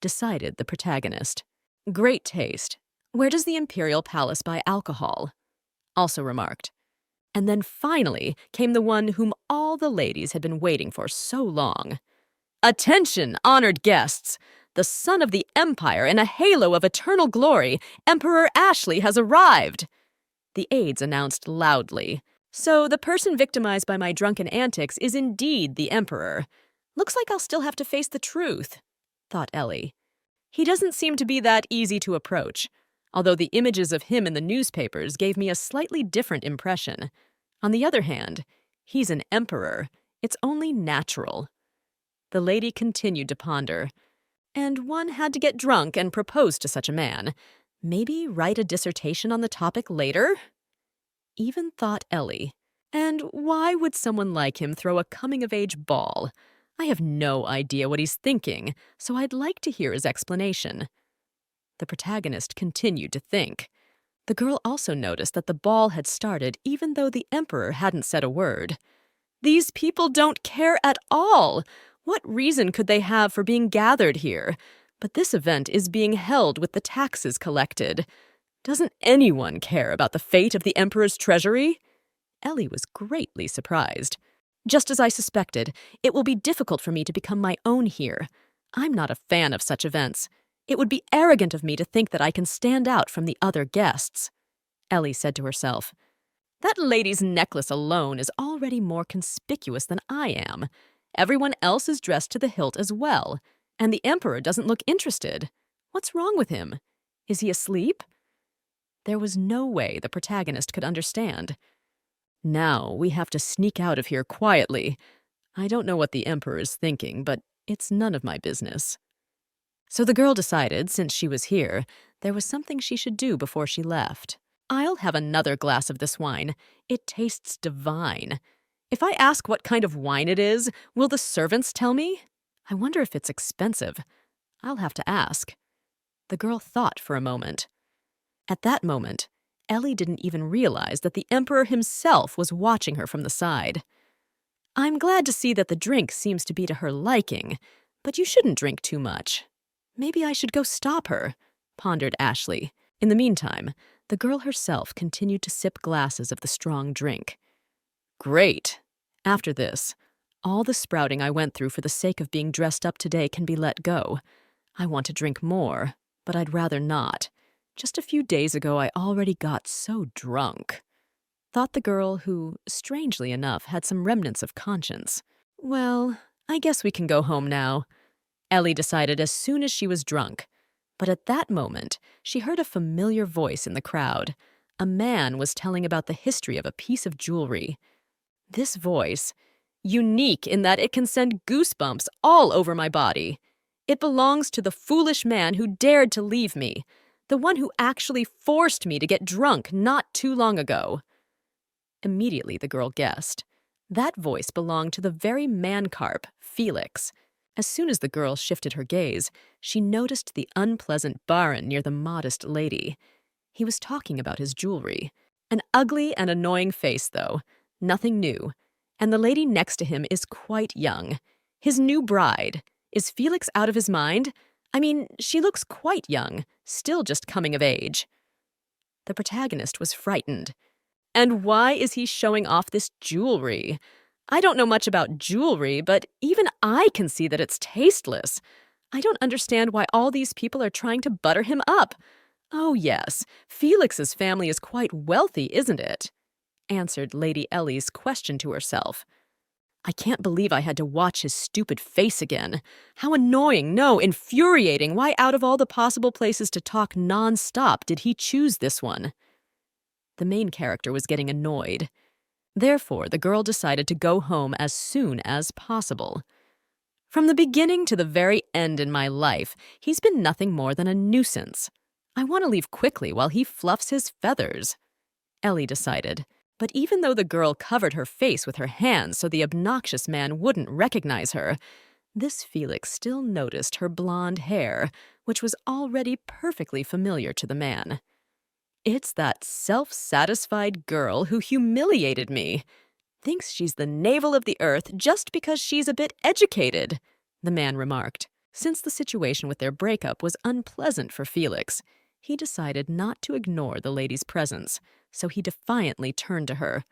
decided the protagonist. Great taste. Where does the Imperial Palace buy alcohol? Also remarked. And then finally came the one whom all the ladies had been waiting for so long. Attention, honored guests! The son of the Empire in a halo of eternal glory, Emperor Ashley, has arrived! The aides announced loudly. So the person victimized by my drunken antics is indeed the Emperor. Looks like I'll still have to face the truth, thought Ellie. He doesn't seem to be that easy to approach, although the images of him in the newspapers gave me a slightly different impression. On the other hand, he's an emperor. It's only natural. The lady continued to ponder. And one had to get drunk and propose to such a man. Maybe write a dissertation on the topic later? Even thought Ellie. And why would someone like him throw a coming-of-age ball? I have no idea what he's thinking, so I'd like to hear his explanation. The protagonist continued to think. The girl also noticed that the ball had started even though the Emperor hadn't said a word. These people don't care at all. What reason could they have for being gathered here? But this event is being held with the taxes collected. Doesn't anyone care about the fate of the Emperor's treasury? Ellie was greatly surprised. Just as I suspected, it will be difficult for me to become my own here. I'm not a fan of such events. It would be arrogant of me to think that I can stand out from the other guests, Ellie said to herself. That lady's necklace alone is already more conspicuous than I am. Everyone else is dressed to the hilt as well, and the Emperor doesn't look interested. What's wrong with him? Is he asleep? There was no way the protagonist could understand. Now we have to sneak out of here quietly. I don't know what the Emperor is thinking, but it's none of my business. So the girl decided, since she was here, there was something she should do before she left. I'll have another glass of this wine. It tastes divine. If I ask what kind of wine it is, will the servants tell me? I wonder if it's expensive. I'll have to ask. The girl thought for a moment. At that moment, Ellie didn't even realize that the Emperor himself was watching her from the side. I'm glad to see that the drink seems to be to her liking, but you shouldn't drink too much. Maybe I should go stop her, pondered Ashley. In the meantime, the girl herself continued to sip glasses of the strong drink. Great. After this, all the sprouting I went through for the sake of being dressed up today can be let go. I want to drink more, but I'd rather not. Just a few days ago, I already got so drunk, thought the girl who, strangely enough, had some remnants of conscience. Well, I guess we can go home now, Ellie decided as soon as she was drunk. But at that moment, she heard a familiar voice in the crowd. A man was telling about the history of a piece of jewelry. This voice, unique in that it can send goosebumps all over my body. It belongs to the foolish man who dared to leave me, the one who actually forced me to get drunk not too long ago. Immediately the girl guessed. That voice belonged to the very man-carp, Felix. As soon as the girl shifted her gaze, she noticed the unpleasant baron near the modest lady. He was talking about his jewelry. An ugly and annoying face, though. Nothing new. And the lady next to him is quite young. His new bride. Is Felix out of his mind? I mean, she looks quite young, still just coming of age. The protagonist was frightened. And why is he showing off this jewelry? I don't know much about jewelry, but even I can see that it's tasteless. I don't understand why all these people are trying to butter him up. Oh yes, Felix's family is quite wealthy, isn't it? Answered Lady Ellie's question to herself. I can't believe I had to watch his stupid face again. How annoying, no, infuriating. Why out of all the possible places to talk non-stop did he choose this one? The main character was getting annoyed. Therefore, the girl decided to go home as soon as possible. From the beginning to the very end in my life, he's been nothing more than a nuisance. I want to leave quickly while he fluffs his feathers, Ellie decided. But even though the girl covered her face with her hands so the obnoxious man wouldn't recognize her, this Felix still noticed her blonde hair, which was already perfectly familiar to the man. It's that self-satisfied girl who humiliated me. Thinks she's the navel of the earth just because she's a bit educated, the man remarked. Since the situation with their breakup was unpleasant for Felix, he decided not to ignore the lady's presence, so he defiantly turned to her.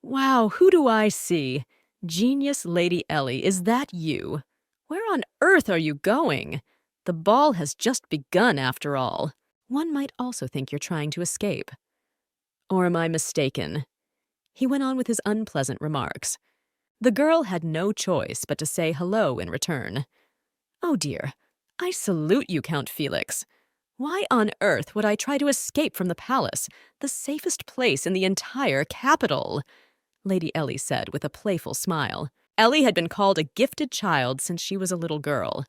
Wow, who do I see? Genius Lady Ellie, is that you? Where on earth are you going? The ball has just begun after all. One might also think you're trying to escape. Or am I mistaken? He went on with his unpleasant remarks. The girl had no choice but to say hello in return. Oh dear, I salute you, Count Felix. Why on earth would I try to escape from the palace, the safest place in the entire capital? Lady Ellie said with a playful smile. Ellie had been called a gifted child since she was a little girl.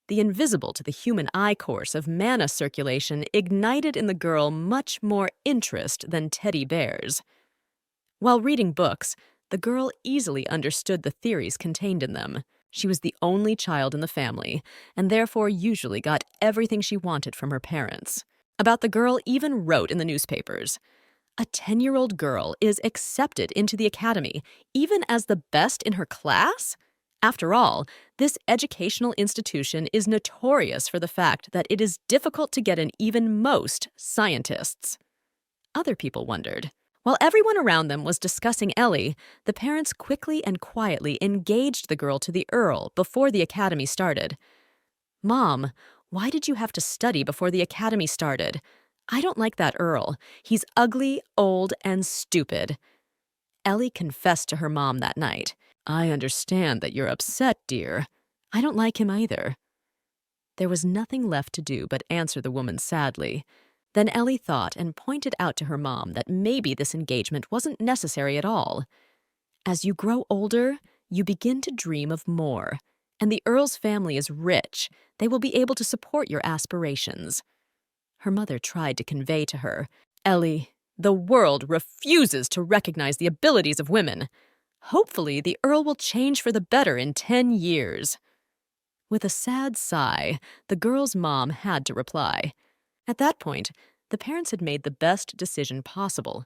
The invisible to the human eye course of mana circulation ignited in the girl much more interest than teddy bears. While reading books, the girl easily understood the theories contained in them. She was the only child in the family, and therefore usually got everything she wanted from her parents. About the girl even wrote in the newspapers. A 10-year-old girl is accepted into the academy, even as the best in her class? After all, this educational institution is notorious for the fact that it is difficult to get in even most scientists. Other people wondered. While everyone around them was discussing Ellie, the parents quickly and quietly engaged the girl to the Earl before the academy started. "Mom, why did you have to study before the academy started? I don't like that Earl. He's ugly, old, and stupid." Ellie confessed to her mom that night. "I understand that you're upset, dear. I don't like him either." There was nothing left to do but answer the woman sadly. Then Ellie thought and pointed out to her mom that maybe this engagement wasn't necessary at all. As you grow older, you begin to dream of more. And the Earl's family is rich. They will be able to support your aspirations. Her mother tried to convey to her, "Ellie, the world refuses to recognize the abilities of women. Hopefully, the Earl will change for the better in 10 years. With a sad sigh, the girl's mom had to reply. At that point, the parents had made the best decision possible.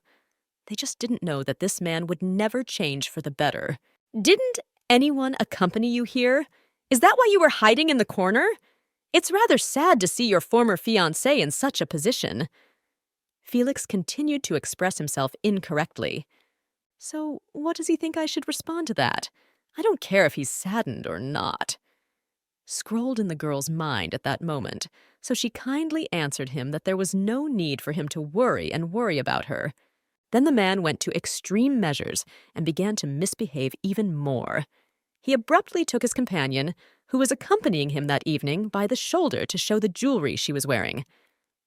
They just didn't know that this man would never change for the better. "Didn't anyone accompany you here? Is that why you were hiding in the corner? It's rather sad to see your former fiancé in such a position." Felix continued to express himself incorrectly. "So, what does he think I should respond to that? I don't care if he's saddened or not." Scrolled in the girl's mind at that moment, so she kindly answered him that there was no need for him to worry about her. Then the man went to extreme measures and began to misbehave even more. He abruptly took his companion, who was accompanying him that evening, by the shoulder to show the jewelry she was wearing.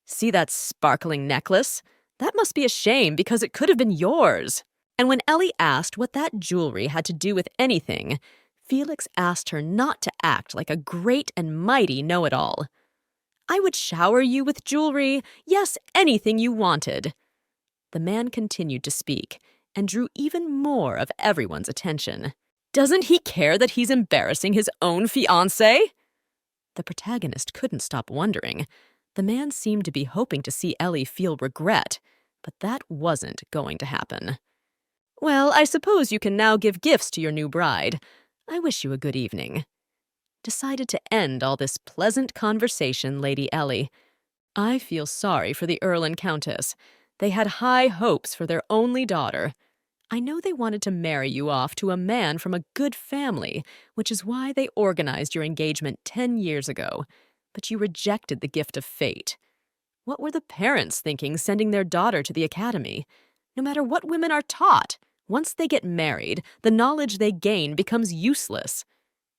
"See that sparkling necklace? That must be a shame because it could have been yours." And when Ellie asked what that jewelry had to do with anything, Felix asked her not to act like a great and mighty know-it-all. "I would shower you with jewelry, yes, anything you wanted." The man continued to speak and drew even more of everyone's attention. "Doesn't he care that he's embarrassing his own fiancé?" The protagonist couldn't stop wondering. The man seemed to be hoping to see Ellie feel regret, but that wasn't going to happen. "Well, I suppose you can now give gifts to your new bride. I wish you a good evening." Decided to end all this pleasant conversation, Lady Ellie. "I feel sorry for the Earl and Countess. They had high hopes for their only daughter. I know they wanted to marry you off to a man from a good family, which is why they organized your engagement 10 years ago. But you rejected the gift of fate. What were the parents thinking sending their daughter to the academy? No matter what women are taught, once they get married, the knowledge they gain becomes useless."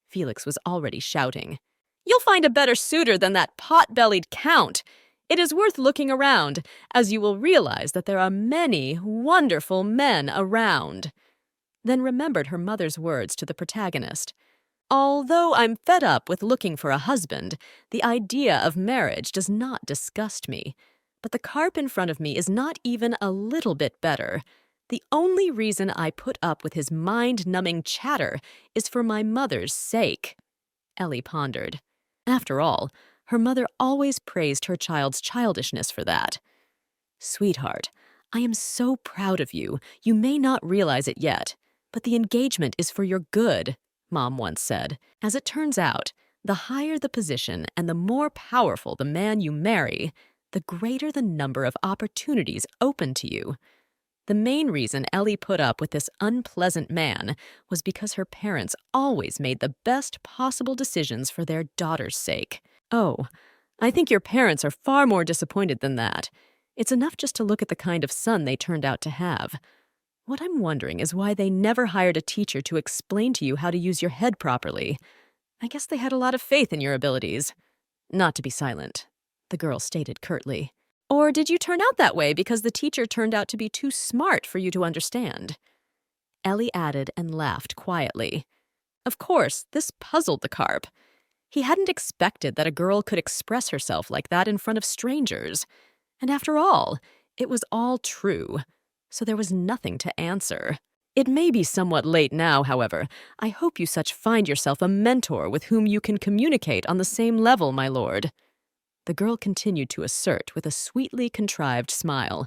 Felix was already shouting. "You'll find a better suitor than that pot-bellied count. It is worth looking around, as you will realize that there are many wonderful men around." Then remembered her mother's words to the protagonist. "Although I'm fed up with looking for a husband, the idea of marriage does not disgust me. But the carp in front of me is not even a little bit better. The only reason I put up with his mind-numbing chatter is for my mother's sake." Ellie pondered. After all, her mother always praised her child's childishness for that. "Sweetheart, I am so proud of you. You may not realize it yet, but the engagement is for your good," Mom once said. "As it turns out, the higher the position and the more powerful the man you marry, the greater the number of opportunities open to you." The main reason Ellie put up with this unpleasant man was because her parents always made the best possible decisions for their daughter's sake. Oh, I think your parents are far more disappointed than that. It's enough just to look at the kind of son they turned out to have. What I'm wondering is why they never hired a teacher to explain to you how to use your head properly. I guess they had a lot of faith in your abilities. Not to be silent, the girl stated curtly. Or did you turn out that way because the teacher turned out to be too smart for you to understand? Ellie added and laughed quietly. Of course, this puzzled the carp. He hadn't expected that a girl could express herself like that in front of strangers. And after all, it was all true. So there was nothing to answer. It may be somewhat late now, however. I hope you such find yourself a mentor with whom you can communicate on the same level, my lord. The girl continued to assert with a sweetly contrived smile.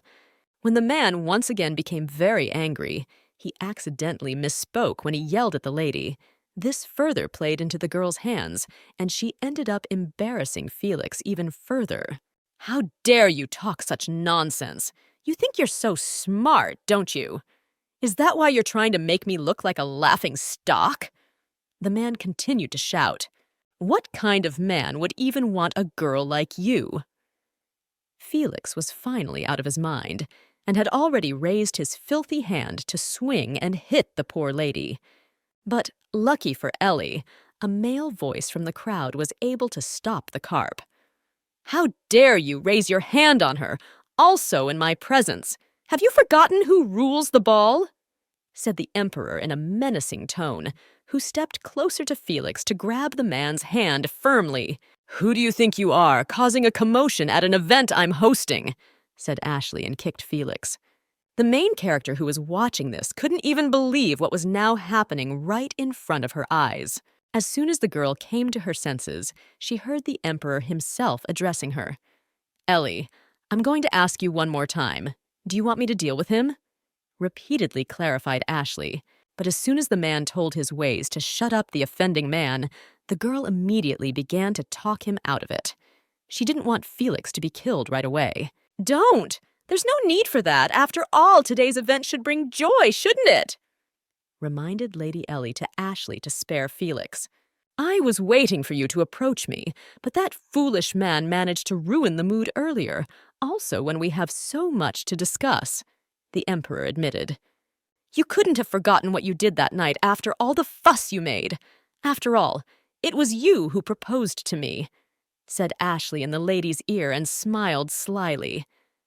When the man once again became very angry, he accidentally misspoke when he yelled at the lady. This further played into the girl's hands, and she ended up embarrassing Felix even further. How dare you talk such nonsense? You think you're so smart, don't you? Is that why you're trying to make me look like a laughing stock? The man continued to shout. What kind of man would even want a girl like you?" Felix was finally out of his mind and had already raised his filthy hand to swing and hit the poor lady. But, lucky for Ellie, a male voice from the crowd was able to stop the carp. "How dare you raise your hand on her, also in my presence? Have you forgotten who rules the ball?" said the Emperor in a menacing tone, who stepped closer to Felix to grab the man's hand firmly. "Who do you think you are, causing a commotion at an event I'm hosting?" said Ashley and kicked Felix. The main character who was watching this couldn't even believe what was now happening right in front of her eyes. As soon as the girl came to her senses, she heard the Emperor himself addressing her. "Ellie, I'm going to ask you one more time. Do you want me to deal with him?" repeatedly clarified Ashley. But as soon as the man told his ways to shut up the offending man, the girl immediately began to talk him out of it. She didn't want Felix to be killed right away. "Don't! There's no need for that. After all, today's event should bring joy, shouldn't it?" reminded Lady Ellie to Ashley to spare Felix. "I was waiting for you to approach me, but that foolish man managed to ruin the mood earlier, also when we have so much to discuss," the Emperor admitted. "You couldn't have forgotten what you did that night after all the fuss you made. After all, it was you who proposed to me," said Ashley in the lady's ear and smiled slyly.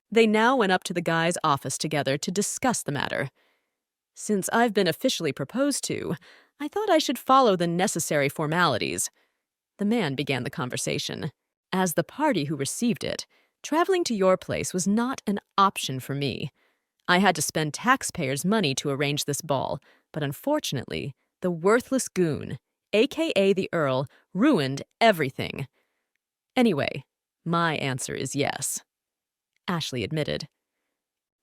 They now went up to the guy's office together to discuss the matter. "Since I've been officially proposed to, I thought I should follow the necessary formalities." The man began the conversation. "As the party who received it, traveling to your place was not an option for me. I had to spend taxpayers' money to arrange this ball, but unfortunately, the worthless goon, aka the Earl, ruined everything. Anyway, my answer is yes," Ashley admitted.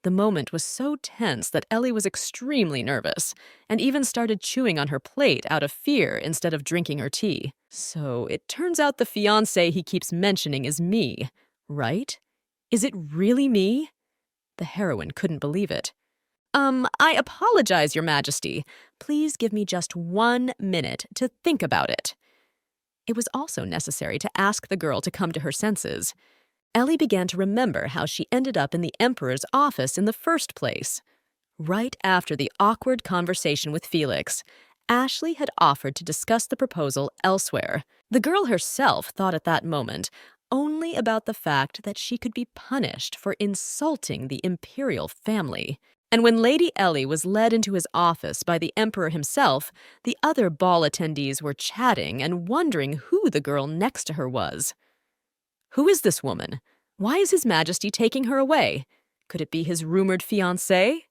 The moment was so tense that Ellie was extremely nervous and even started chewing on her plate out of fear instead of drinking her tea. "So it turns out the fiancé he keeps mentioning is me, right? Is it really me?" The heroine couldn't believe it. I apologize, Your Majesty. Please give me just 1 minute to think about it." It was also necessary to ask the girl to come to her senses. Ellie began to remember how she ended up in the Emperor's office in the first place. Right after the awkward conversation with Felix, Ashley had offered to discuss the proposal elsewhere. The girl herself thought at that moment only about the fact that she could be punished for insulting the imperial family. And when Lady Ellie was led into his office by the Emperor himself, the other ball attendees were chatting and wondering who the girl next to her was. Who is this woman? Why is His Majesty taking her away? Could it be his rumored fiancée?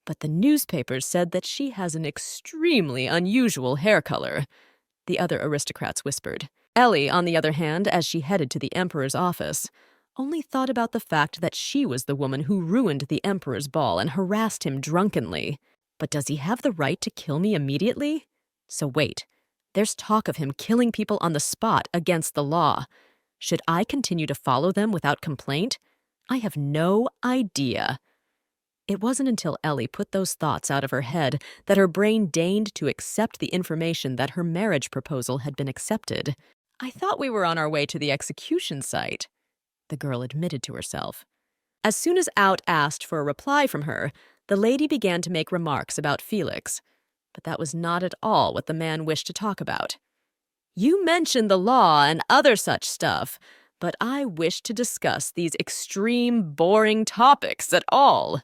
But the newspapers said that she has an extremely unusual hair color, the other aristocrats whispered. Ellie, on the other hand, as she headed to the Emperor's office, only thought about the fact that she was the woman who ruined the Emperor's ball and harassed him drunkenly. But does he have the right to kill me immediately? So wait, there's talk of him killing people on the spot against the law. Should I continue to follow them without complaint? I have no idea. It wasn't until Ellie put those thoughts out of her head that her brain deigned to accept the information that her marriage proposal had been accepted. "I thought we were on our way to the execution site," the girl admitted to herself. As soon as Out asked for a reply from her, the lady began to make remarks about Felix. But that was not at all what the man wished to talk about. "You mentioned the law and other such stuff, but I wish to discuss these extreme, boring topics at all,"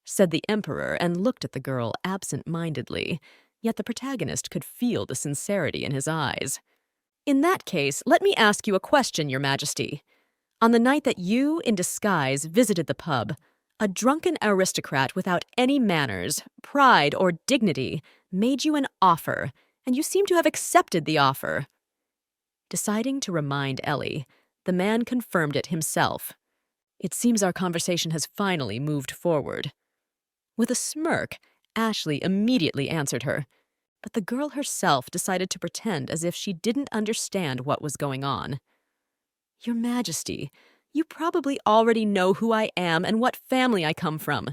said the Emperor and looked at the girl absent-mindedly, yet the protagonist could feel the sincerity in his eyes. "In that case, let me ask you a question, Your Majesty. On the night that you, in disguise, visited the pub, a drunken aristocrat without any manners, pride, or dignity made you an offer, and you seem to have accepted the offer." Deciding to remind Ellie, the man confirmed it himself. "It seems our conversation has finally moved forward." With a smirk, Ashley immediately answered her, but the girl herself decided to pretend as if she didn't understand what was going on. "Your Majesty, you probably already know who I am and what family I come from.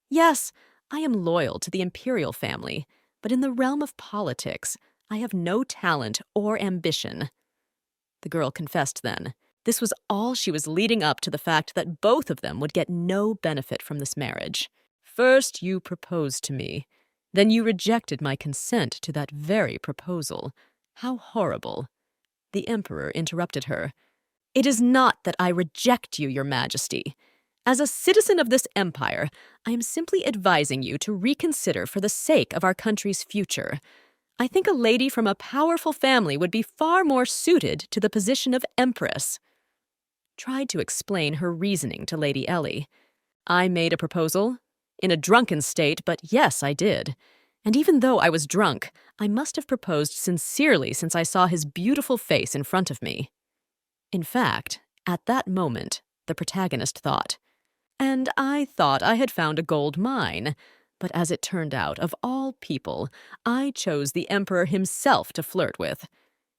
Yes, I am loyal to the imperial family, but in the realm of politics, I have no talent or ambition." the girl confessed then. This was all she was leading up to the fact that both of them would get no benefit from this marriage. First, you proposed to me. Then you rejected my consent to that very proposal. How horrible. The emperor interrupted her. It is not that I reject you, your majesty. As a citizen of this empire, I am simply advising you to reconsider for the sake of our country's future. I think a lady from a powerful family would be far more suited to the position of empress. Tried to explain her reasoning to Lady Ellie. I made a proposal, in a drunken state, but yes, I did. And even though I was drunk, I must have proposed sincerely since I saw his beautiful face in front of me. In fact, at that moment, the protagonist thought, and I thought I had found a gold mine. But as it turned out, of all people, I chose the emperor himself to flirt with.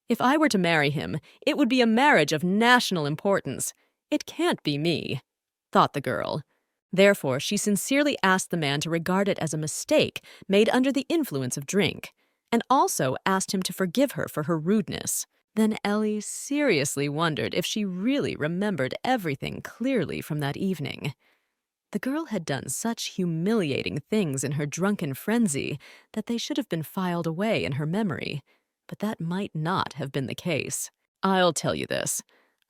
If I were to marry him, it would be a marriage of national importance. It can't be me, thought the girl. Therefore, she sincerely asked the man to regard it as a mistake made under the influence of drink, and also asked him to forgive her for her rudeness. Then Ellie seriously wondered if she really remembered everything clearly from that evening. The girl had done such humiliating things in her drunken frenzy that they should have been filed away in her memory, but that might not have been the case. I'll tell you this.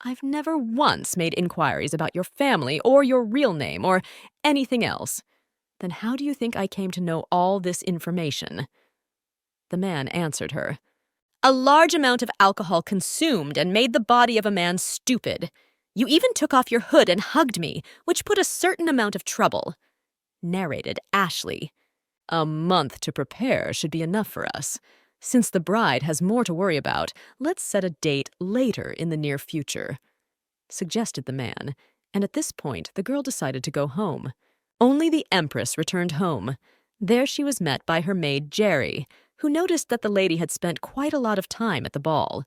I've never once made inquiries about your family or your real name or anything else. Then how do you think I came to know all this information? The man answered her. A large amount of alcohol consumed and made the body of a man stupid. You even took off your hood and hugged me, which put a certain amount of trouble. Narrated Ashley. A month to prepare should be enough for us. Since the bride has more to worry about, let's set a date later in the near future, suggested the man, and at this point the girl decided to go home. Only the empress returned home. There she was met by her maid Jerry, who noticed that the lady had spent quite a lot of time at the ball.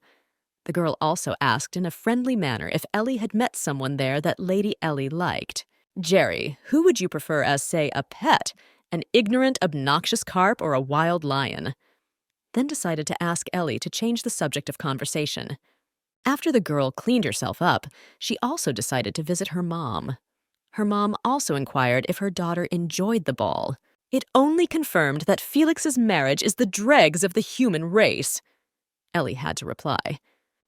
The girl also asked in a friendly manner if Ellie had met someone there that Lady Ellie liked. Jerry, who would you prefer as, say, a pet, an ignorant, obnoxious carp, or a wild lion? Then decided to ask Ellie to change the subject of conversation. After the girl cleaned herself up, she also decided to visit her mom. Her mom also inquired if her daughter enjoyed the ball. It only confirmed that Felix's marriage is the dregs of the human race, Ellie had to reply.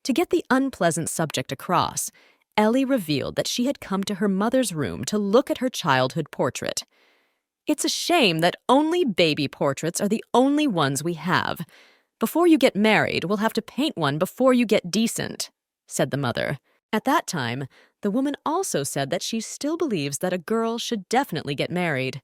To get the unpleasant subject across, Ellie revealed that she had come to her mother's room to look at her childhood portrait. It's a shame that only baby portraits are the only ones we have. Before you get married, we'll have to paint one before you get decent, said the mother. At that time, the woman also said that she still believes that a girl should definitely get married.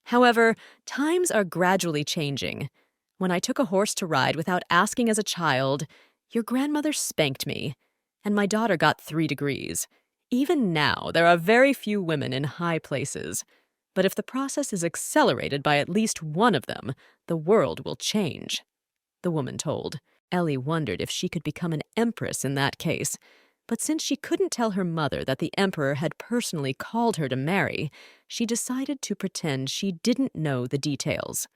However, times are gradually changing. When I took a horse to ride without asking as a child, your grandmother spanked me, and my daughter got 3 degrees. Even now, there are very few women in high places. But if the process is accelerated by at least one of them, the world will change, the woman told. Ellie wondered if she could become an empress in that case, but since she couldn't tell her mother that the emperor had personally called her to marry, she decided to pretend she didn't know the details.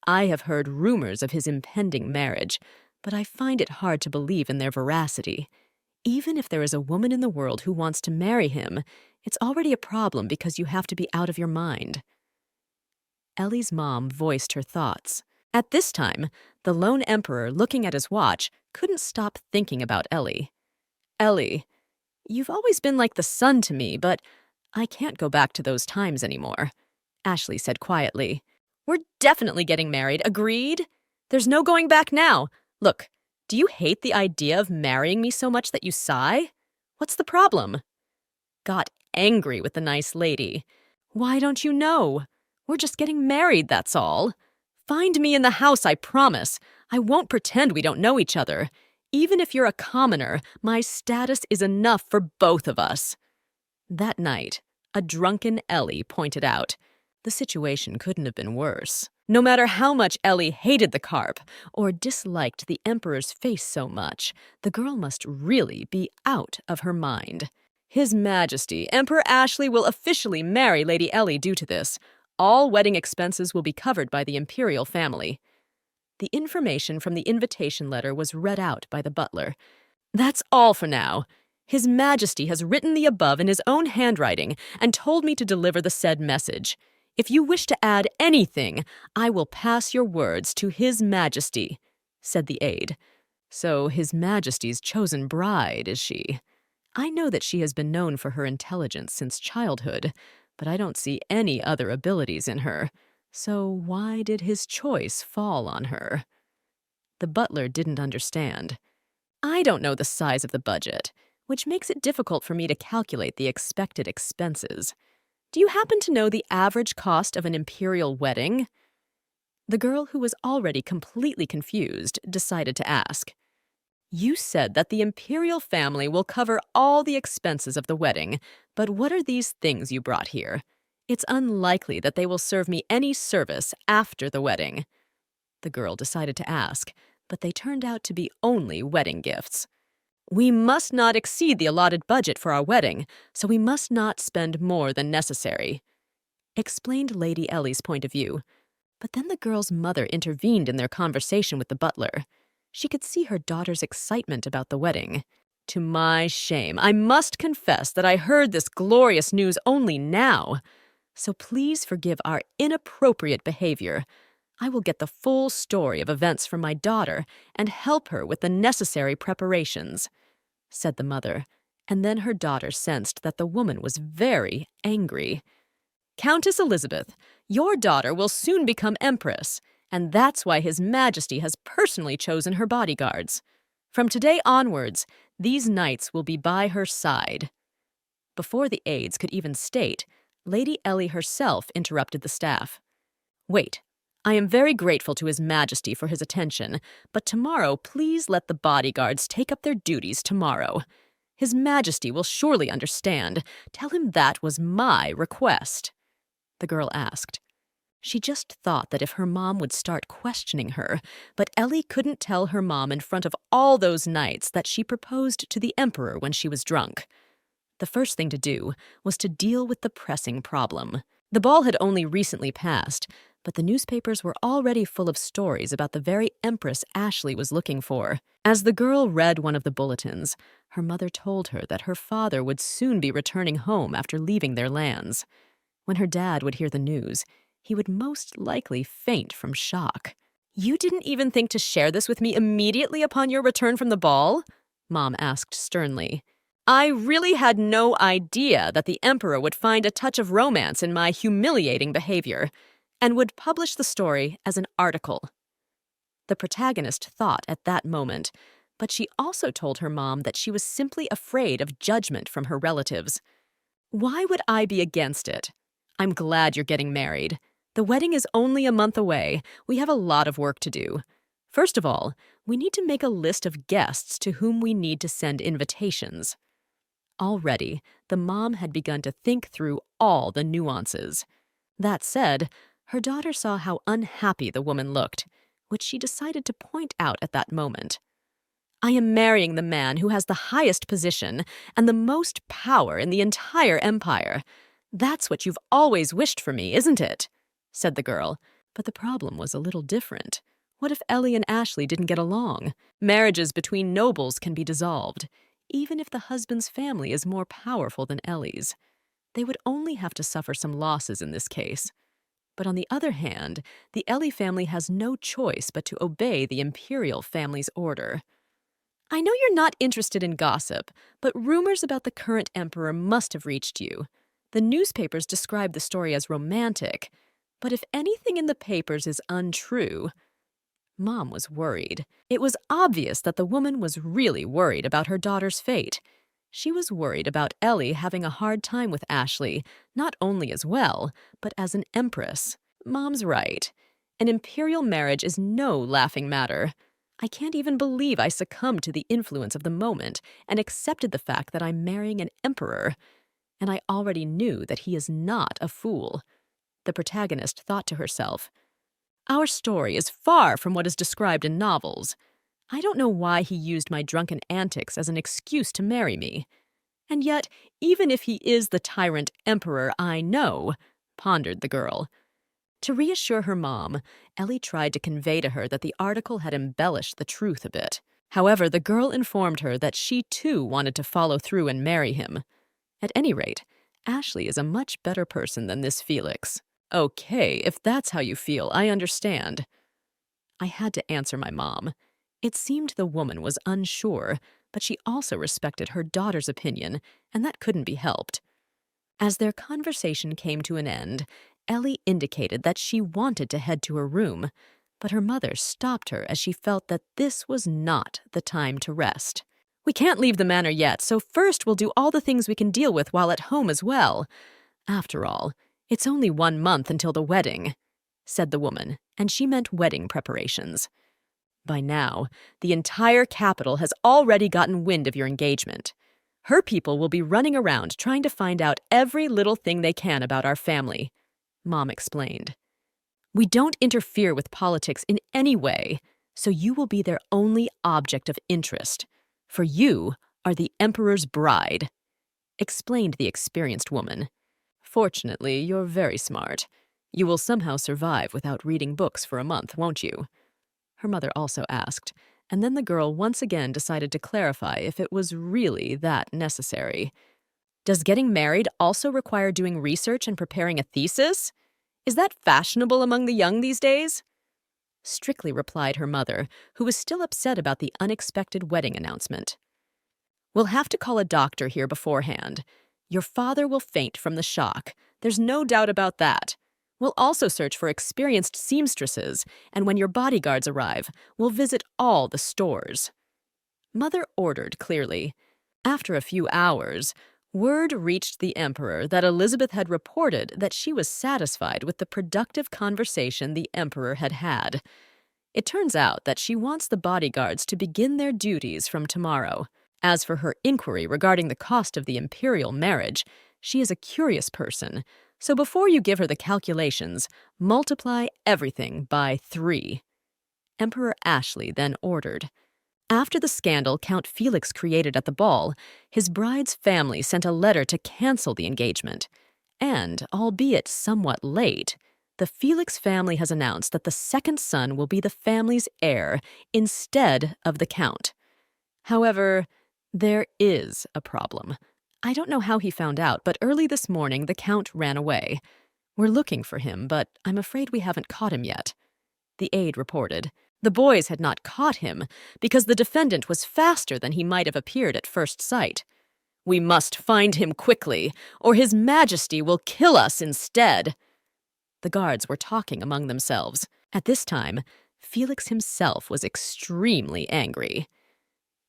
I have heard rumors of his impending marriage, but I find it hard to believe in their veracity. Even if there is a woman in the world who wants to marry him, it's already a problem because you have to be out of your mind. Ellie's mom voiced her thoughts. At this time, the lone emperor, looking at his watch, couldn't stop thinking about Ellie. Ellie, you've always been like the sun to me, but I can't go back to those times anymore, Ashley said quietly. We're definitely getting married, agreed? There's no going back now. Look, do you hate the idea of marrying me so much that you sigh? What's the problem? Got angry with the nice lady. Why don't you know? We're just getting married, that's all. Find me in the house, I promise. I won't pretend we don't know each other. Even if you're a commoner, my status is enough for both of us. That night, a drunken Ellie pointed out, the situation couldn't have been worse. No matter how much Ellie hated the carp or disliked the emperor's face so much, the girl must really be out of her mind. His Majesty, Emperor Ashley will officially marry Lady Ellie due to this. All wedding expenses will be covered by the imperial family. The information from the invitation letter was read out by the butler. That's all for now. His Majesty has written the above in his own handwriting and told me to deliver the said message. If you wish to add anything, I will pass your words to His Majesty," said the aide. So His Majesty's chosen bride, is she? I know that she has been known for her intelligence since childhood, but I don't see any other abilities in her. So why did his choice fall on her? The butler didn't understand. I don't know the size of the budget, which makes it difficult for me to calculate the expected expenses. Do you happen to know the average cost of an imperial wedding? The girl, who was already completely confused, decided to ask. You said that the imperial family will cover all the expenses of the wedding, but what are these things you brought here? It's unlikely that they will serve me any service after the wedding. The girl decided to ask, but they turned out to be only wedding gifts. We must not exceed the allotted budget for our wedding, so we must not spend more than necessary, explained Lady Ellie's point of view. But then the girl's mother intervened in their conversation with the butler. She could see her daughter's excitement about the wedding. To my shame, I must confess that I heard this glorious news only now. So please forgive our inappropriate behavior. I will get the full story of events from my daughter and help her with the necessary preparations, said the mother, and then her daughter sensed that the woman was very angry. Countess Elizabeth, your daughter will soon become empress, and that's why His Majesty has personally chosen her bodyguards. From today onwards, these knights will be by her side. Before the aides could even state, Lady Ellie herself interrupted the staff. Wait. I am very grateful to His Majesty for his attention, but tomorrow please let the bodyguards take up their duties tomorrow. His Majesty will surely understand. Tell him that was my request, the girl asked. She just thought that if her mom would start questioning her, but Ellie couldn't tell her mom in front of all those knights that she proposed to the Emperor when she was drunk. The first thing to do was to deal with the pressing problem. The ball had only recently passed, but the newspapers were already full of stories about the very empress Ashley was looking for. As the girl read one of the bulletins, her mother told her that her father would soon be returning home after leaving their lands. When her dad would hear the news, he would most likely faint from shock. You didn't even think to share this with me immediately upon your return from the ball? Mom asked sternly. I really had no idea that the Emperor would find a touch of romance in my humiliating behavior, and would publish the story as an article. The protagonist thought at that moment, but she also told her mom that she was simply afraid of judgment from her relatives. Why would I be against it? I'm glad you're getting married. The wedding is only a month away. We have a lot of work to do. First of all, we need to make a list of guests to whom we need to send invitations. Already, the mom had begun to think through all the nuances. That said, her daughter saw how unhappy the woman looked, which she decided to point out at that moment. I am marrying the man who has the highest position and the most power in the entire empire. That's what you've always wished for me, isn't it? Said the girl. But the problem was a little different. What if Ellie and Ashley didn't get along? Marriages between nobles can be dissolved, even if the husband's family is more powerful than Ellie's. They would only have to suffer some losses in this case. But on the other hand, the Ellie family has no choice but to obey the imperial family's order. I know you're not interested in gossip, but rumors about the current emperor must have reached you. The newspapers describe the story as romantic, but if anything in the papers is untrue... Mom was worried. It was obvious that the woman was really worried about her daughter's fate. She was worried about Ellie having a hard time with Ashley, not only as well, but as an empress. Mom's right. An imperial marriage is no laughing matter. I can't even believe I succumbed to the influence of the moment and accepted the fact that I'm marrying an emperor. And I already knew that he is not a fool. The protagonist thought to herself, our story is far from what is described in novels. I don't know why he used my drunken antics as an excuse to marry me. And yet, even if he is the tyrant emperor I know, pondered the girl. To reassure her mom, Ellie tried to convey to her that the article had embellished the truth a bit. However, the girl informed her that she too wanted to follow through and marry him. At any rate, Ashley is a much better person than this Felix. Okay, if that's how you feel, I understand. I had to answer my mom. It seemed the woman was unsure, but she also respected her daughter's opinion, and that couldn't be helped. As their conversation came to an end, Ellie indicated that she wanted to head to her room, but her mother stopped her as she felt that this was not the time to rest. We can't leave the manor yet, so first we'll do all the things we can deal with while at home as well. After all, it's only 1 month until the wedding, said the woman, and she meant wedding preparations. By now, the entire capital has already gotten wind of your engagement. Her people will be running around trying to find out every little thing they can about our family, Mom explained. We don't interfere with politics in any way, so you will be their only object of interest. For you are the Emperor's bride, explained the experienced woman. Fortunately, you're very smart. You will somehow survive without reading books for a month, won't you? Her mother also asked, and then the girl once again decided to clarify if it was really that necessary. Does getting married also require doing research and preparing a thesis? Is that fashionable among the young these days? Strictly replied her mother, who was still upset about the unexpected wedding announcement. We'll have to call a doctor here beforehand. Your father will faint from the shock. There's no doubt about that. We'll also search for experienced seamstresses, and when your bodyguards arrive, we'll visit all the stores. Mother ordered clearly. After a few hours, word reached the Emperor that Elizabeth had reported that she was satisfied with the productive conversation the Emperor had had. It turns out that she wants the bodyguards to begin their duties from tomorrow. As for her inquiry regarding the cost of the imperial marriage, she is a curious person, so before you give her the calculations, multiply everything by 3. Emperor Ashley then ordered. After the scandal Count Felix created at the ball, his bride's family sent a letter to cancel the engagement. And, albeit somewhat late, the Felix family has announced that the second son will be the family's heir instead of the Count. However, there is a problem. I don't know how he found out, but early this morning the Count ran away. We're looking for him, but I'm afraid we haven't caught him yet. The aide reported. The boys had not caught him because the defendant was faster than he might have appeared at first sight. We must find him quickly, or His Majesty will kill us instead. The guards were talking among themselves. At this time, Felix himself was extremely angry.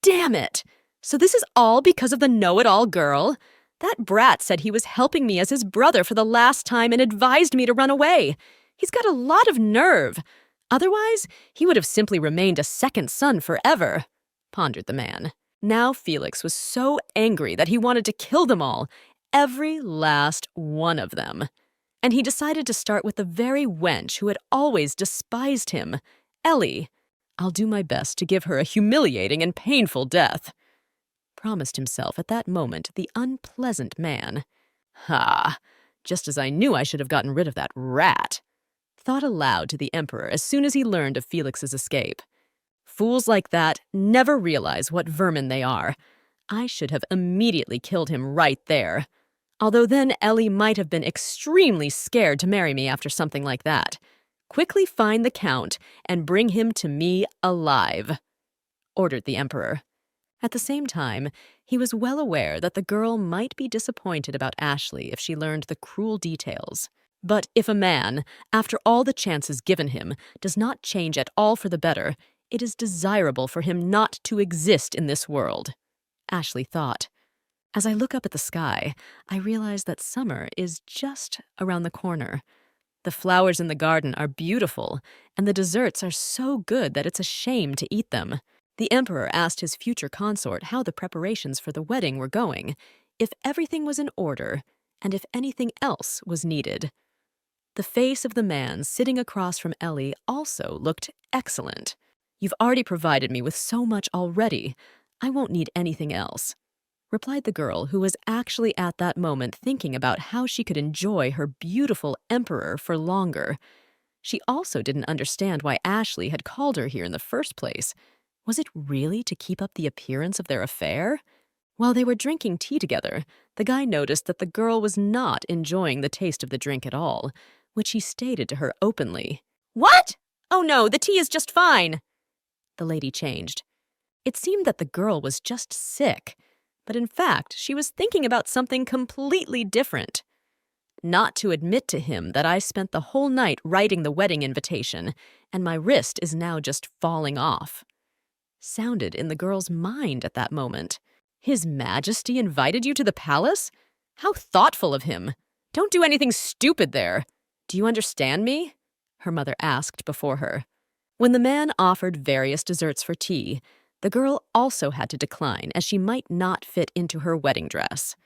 Damn it! So this is all because of the know-it-all girl? That brat said he was helping me as his brother for the last time and advised me to run away. He's got a lot of nerve. Otherwise, he would have simply remained a second son forever, pondered the man. Now Felix was so angry that he wanted to kill them all, every last one of them. And he decided to start with the very wench who had always despised him, Ellie. I'll do my best to give her a humiliating and painful death, promised himself at that moment the unpleasant man. Ha! Just as I knew I should have gotten rid of that rat, thought aloud to the Emperor as soon as he learned of Felix's escape. Fools like that never realize what vermin they are. I should have immediately killed him right there. Although then Ellie might have been extremely scared to marry me after something like that. Quickly find the Count and bring him to me alive, ordered the Emperor. At the same time, he was well aware that the girl might be disappointed about Ashley if she learned the cruel details. But if a man, after all the chances given him, does not change at all for the better, it is desirable for him not to exist in this world, Ashley thought. As I look up at the sky, I realize that summer is just around the corner. The flowers in the garden are beautiful, and the desserts are so good that it's a shame to eat them. The Emperor asked his future consort how the preparations for the wedding were going, if everything was in order, and if anything else was needed. The face of the man sitting across from Ellie also looked excellent. You've already provided me with so much already. I won't need anything else, replied the girl, who was actually at that moment thinking about how she could enjoy her beautiful Emperor for longer. She also didn't understand why Ashley had called her here in the first place. Was it really to keep up the appearance of their affair? While they were drinking tea together, the guy noticed that the girl was not enjoying the taste of the drink at all, which he stated to her openly. "What? Oh no, the tea is just fine." The lady changed. It seemed that the girl was just sick, but in fact, she was thinking about something completely different. "Not to admit to him that I spent the whole night writing the wedding invitation, and my wrist is now just falling off," sounded in the girl's mind at that moment. "His Majesty invited you to the palace? How thoughtful of him. Don't do anything stupid there. Do you understand me?" her mother asked before her. When the man offered various desserts for tea, the girl also had to decline as she might not fit into her wedding dress.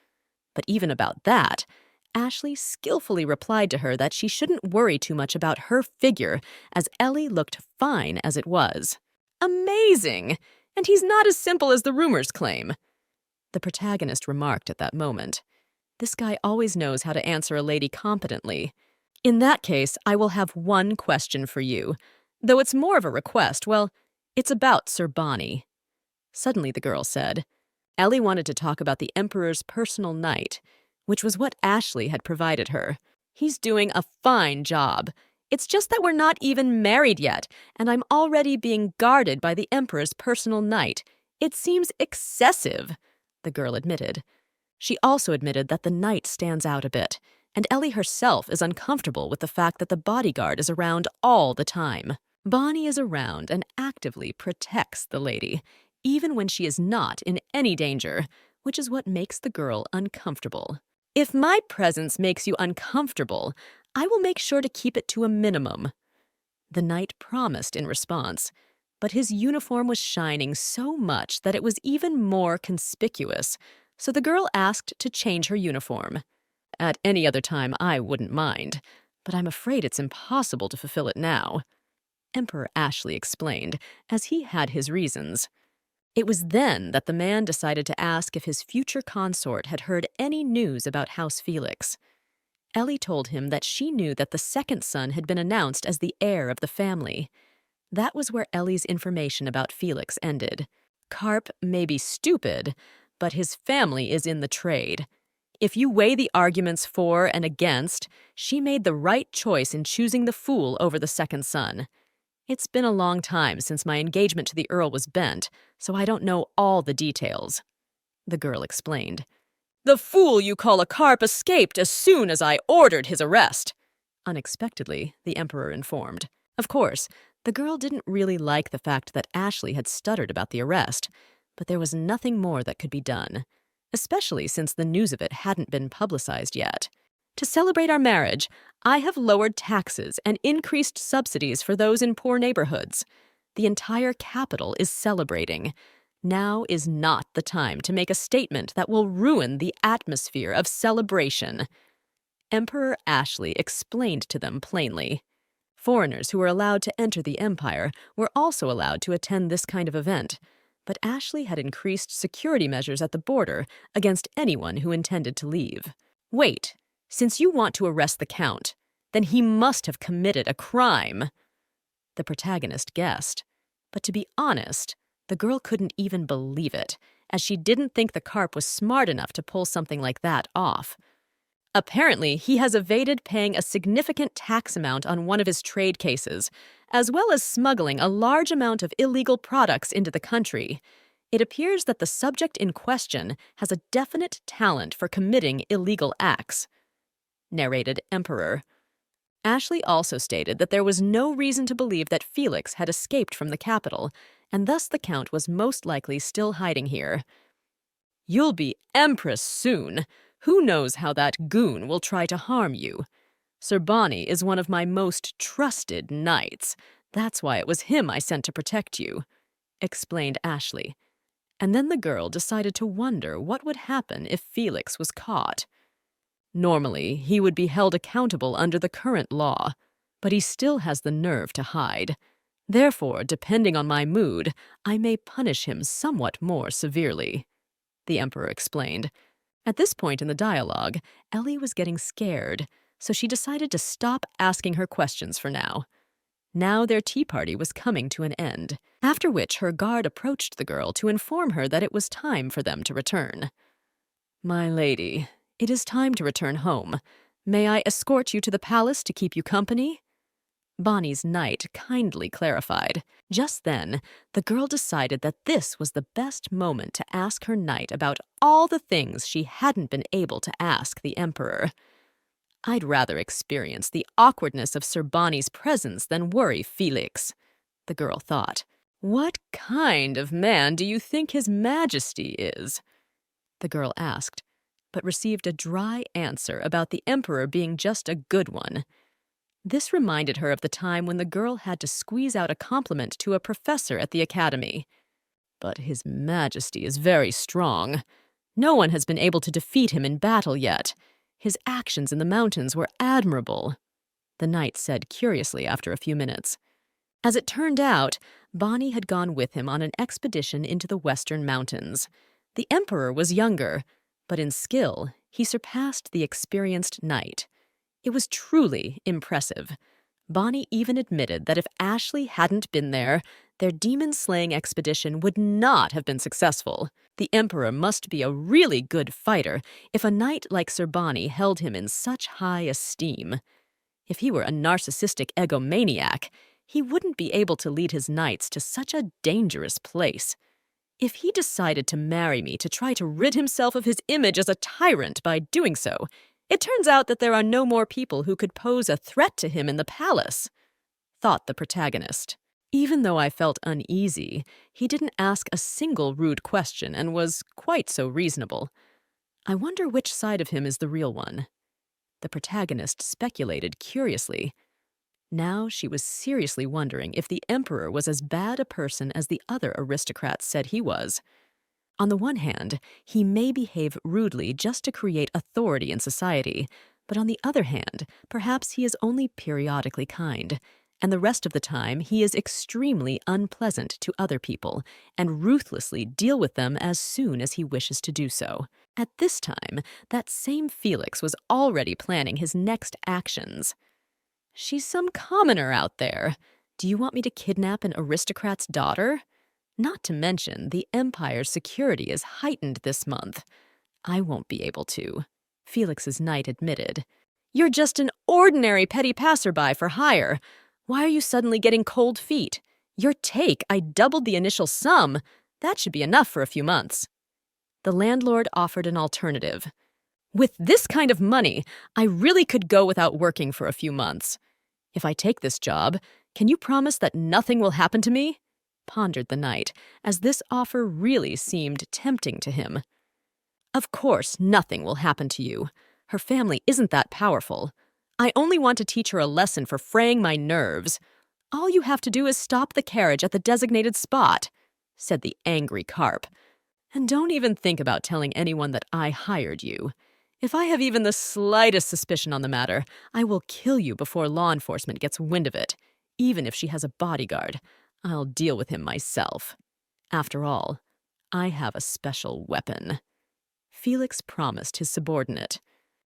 But even about that, Ashley skillfully replied to her that she shouldn't worry too much about her figure, as Ellie looked fine as it was. "Amazing! And he's not as simple as the rumors claim," the protagonist remarked at that moment. This guy always knows how to answer a lady competently. "In that case, I will have one question for you. Though it's more of a request, well, it's about Sir Bonnie." Suddenly the girl said. Ellie wanted to talk about the Emperor's personal knight, which was what Ashley had provided her. "He's doing a fine job. It's just that we're not even married yet, and I'm already being guarded by the Emperor's personal knight. It seems excessive," the girl admitted. She also admitted that the knight stands out a bit, and Ellie herself is uncomfortable with the fact that the bodyguard is around all the time. Bonnie is around and actively protects the lady, even when she is not in any danger, which is what makes the girl uncomfortable. "If my presence makes you uncomfortable, I will make sure to keep it to a minimum," the knight promised in response, but his uniform was shining so much that it was even more conspicuous, so the girl asked to change her uniform. "At any other time, I wouldn't mind, but I'm afraid it's impossible to fulfill it now," Emperor Ashley explained, as he had his reasons. It was then that the man decided to ask if his future consort had heard any news about House Felix. Ellie told him that she knew that the second son had been announced as the heir of the family. That was where Ellie's information about Felix ended. Carp may be stupid, but his family is in the trade. If you weigh the arguments for and against, she made the right choice in choosing the fool over the second son. It's been a long time since my engagement to the Earl was bent, so I don't know all the details," the girl explained. "The fool you call a carp escaped as soon as I ordered his arrest," unexpectedly, the Emperor informed. Of course, the girl didn't really like the fact that Ashley had stuttered about the arrest, but there was nothing more that could be done, especially since the news of it hadn't been publicized yet. "To celebrate our marriage, I have lowered taxes and increased subsidies for those in poor neighborhoods. The entire capital is celebrating. Now is not the time to make a statement that will ruin the atmosphere of celebration," Emperor Ashley explained to them plainly. Foreigners who were allowed to enter the empire were also allowed to attend this kind of event, but Ashley had increased security measures at the border against anyone who intended to leave. "Wait. Since you want to arrest the Count, then he must have committed a crime," the protagonist guessed. But to be honest, the girl couldn't even believe it, as she didn't think the carp was smart enough to pull something like that off. "Apparently, he has evaded paying a significant tax amount on one of his trade cases, as well as smuggling a large amount of illegal products into the country. It appears that the subject in question has a definite talent for committing illegal acts," narrated Emperor. Ashley also stated that there was no reason to believe that Felix had escaped from the capital, and thus the Count was most likely still hiding here. "You'll be Empress soon. Who knows how that goon will try to harm you? Sir Bonnie is one of my most trusted knights. That's why it was him I sent to protect you," explained Ashley. And then the girl decided to wonder what would happen if Felix was caught. Normally, he would be held accountable under the current law, but he still has the nerve to hide. Therefore, depending on my mood, I may punish him somewhat more severely, the Emperor explained. At this point in the dialogue, Ellie was getting scared, so she decided to stop asking her questions for now. Now their tea party was coming to an end, after which her guard approached the girl to inform her that it was time for them to return. "My lady, it is time to return home. May I escort you to the palace to keep you company?" Bonnie's knight kindly clarified. Just then, the girl decided that this was the best moment to ask her knight about all the things she hadn't been able to ask the Emperor. "I'd rather experience the awkwardness of Sir Bonnie's presence than worry Felix," the girl thought. "What kind of man do you think His Majesty is?" the girl asked, but received a dry answer about the Emperor being just a good one. This reminded her of the time when the girl had to squeeze out a compliment to a professor at the academy. "But His Majesty is very strong. No one has been able to defeat him in battle yet. His actions in the mountains were admirable," the knight said curiously after a few minutes. As it turned out, Bonnie had gone with him on an expedition into the western mountains. The Emperor was younger, but in skill, he surpassed the experienced knight. It was truly impressive. Bonnie even admitted that if Ashley hadn't been there, their demon-slaying expedition would not have been successful. The Emperor must be a really good fighter if a knight like Sir Bonnie held him in such high esteem. If he were a narcissistic egomaniac, he wouldn't be able to lead his knights to such a dangerous place. If he decided to marry me to try to rid himself of his image as a tyrant by doing so, it turns out that there are no more people who could pose a threat to him in the palace," thought the protagonist. Even though I felt uneasy, he didn't ask a single rude question and was quite so reasonable. I wonder which side of him is the real one. The protagonist speculated curiously. Now she was seriously wondering if the Emperor was as bad a person as the other aristocrats said he was. On the one hand, he may behave rudely just to create authority in society, but on the other hand, perhaps he is only periodically kind, and the rest of the time he is extremely unpleasant to other people and ruthlessly deal with them as soon as he wishes to do so. At this time, that same Felix was already planning his next actions. "She's some commoner out there. Do you want me to kidnap an aristocrat's daughter? Not to mention, the Empire's security is heightened this month. I won't be able to," Felix's knight admitted. "You're just an ordinary petty passerby for hire. Why are you suddenly getting cold feet? Your take, I doubled the initial sum. That should be enough for a few months." The landlord offered an alternative. "With this kind of money, I really could go without working for a few months. If I take this job, can you promise that nothing will happen to me?" pondered the knight, as this offer really seemed tempting to him. "Of course, nothing will happen to you. Her family isn't that powerful. I only want to teach her a lesson for fraying my nerves. All you have to do is stop the carriage at the designated spot," said the angry carp. "And don't even think about telling anyone that I hired you. If I have even the slightest suspicion on the matter, I will kill you before law enforcement gets wind of it. Even if she has a bodyguard, I'll deal with him myself. After all, I have a special weapon." Felix promised his subordinate.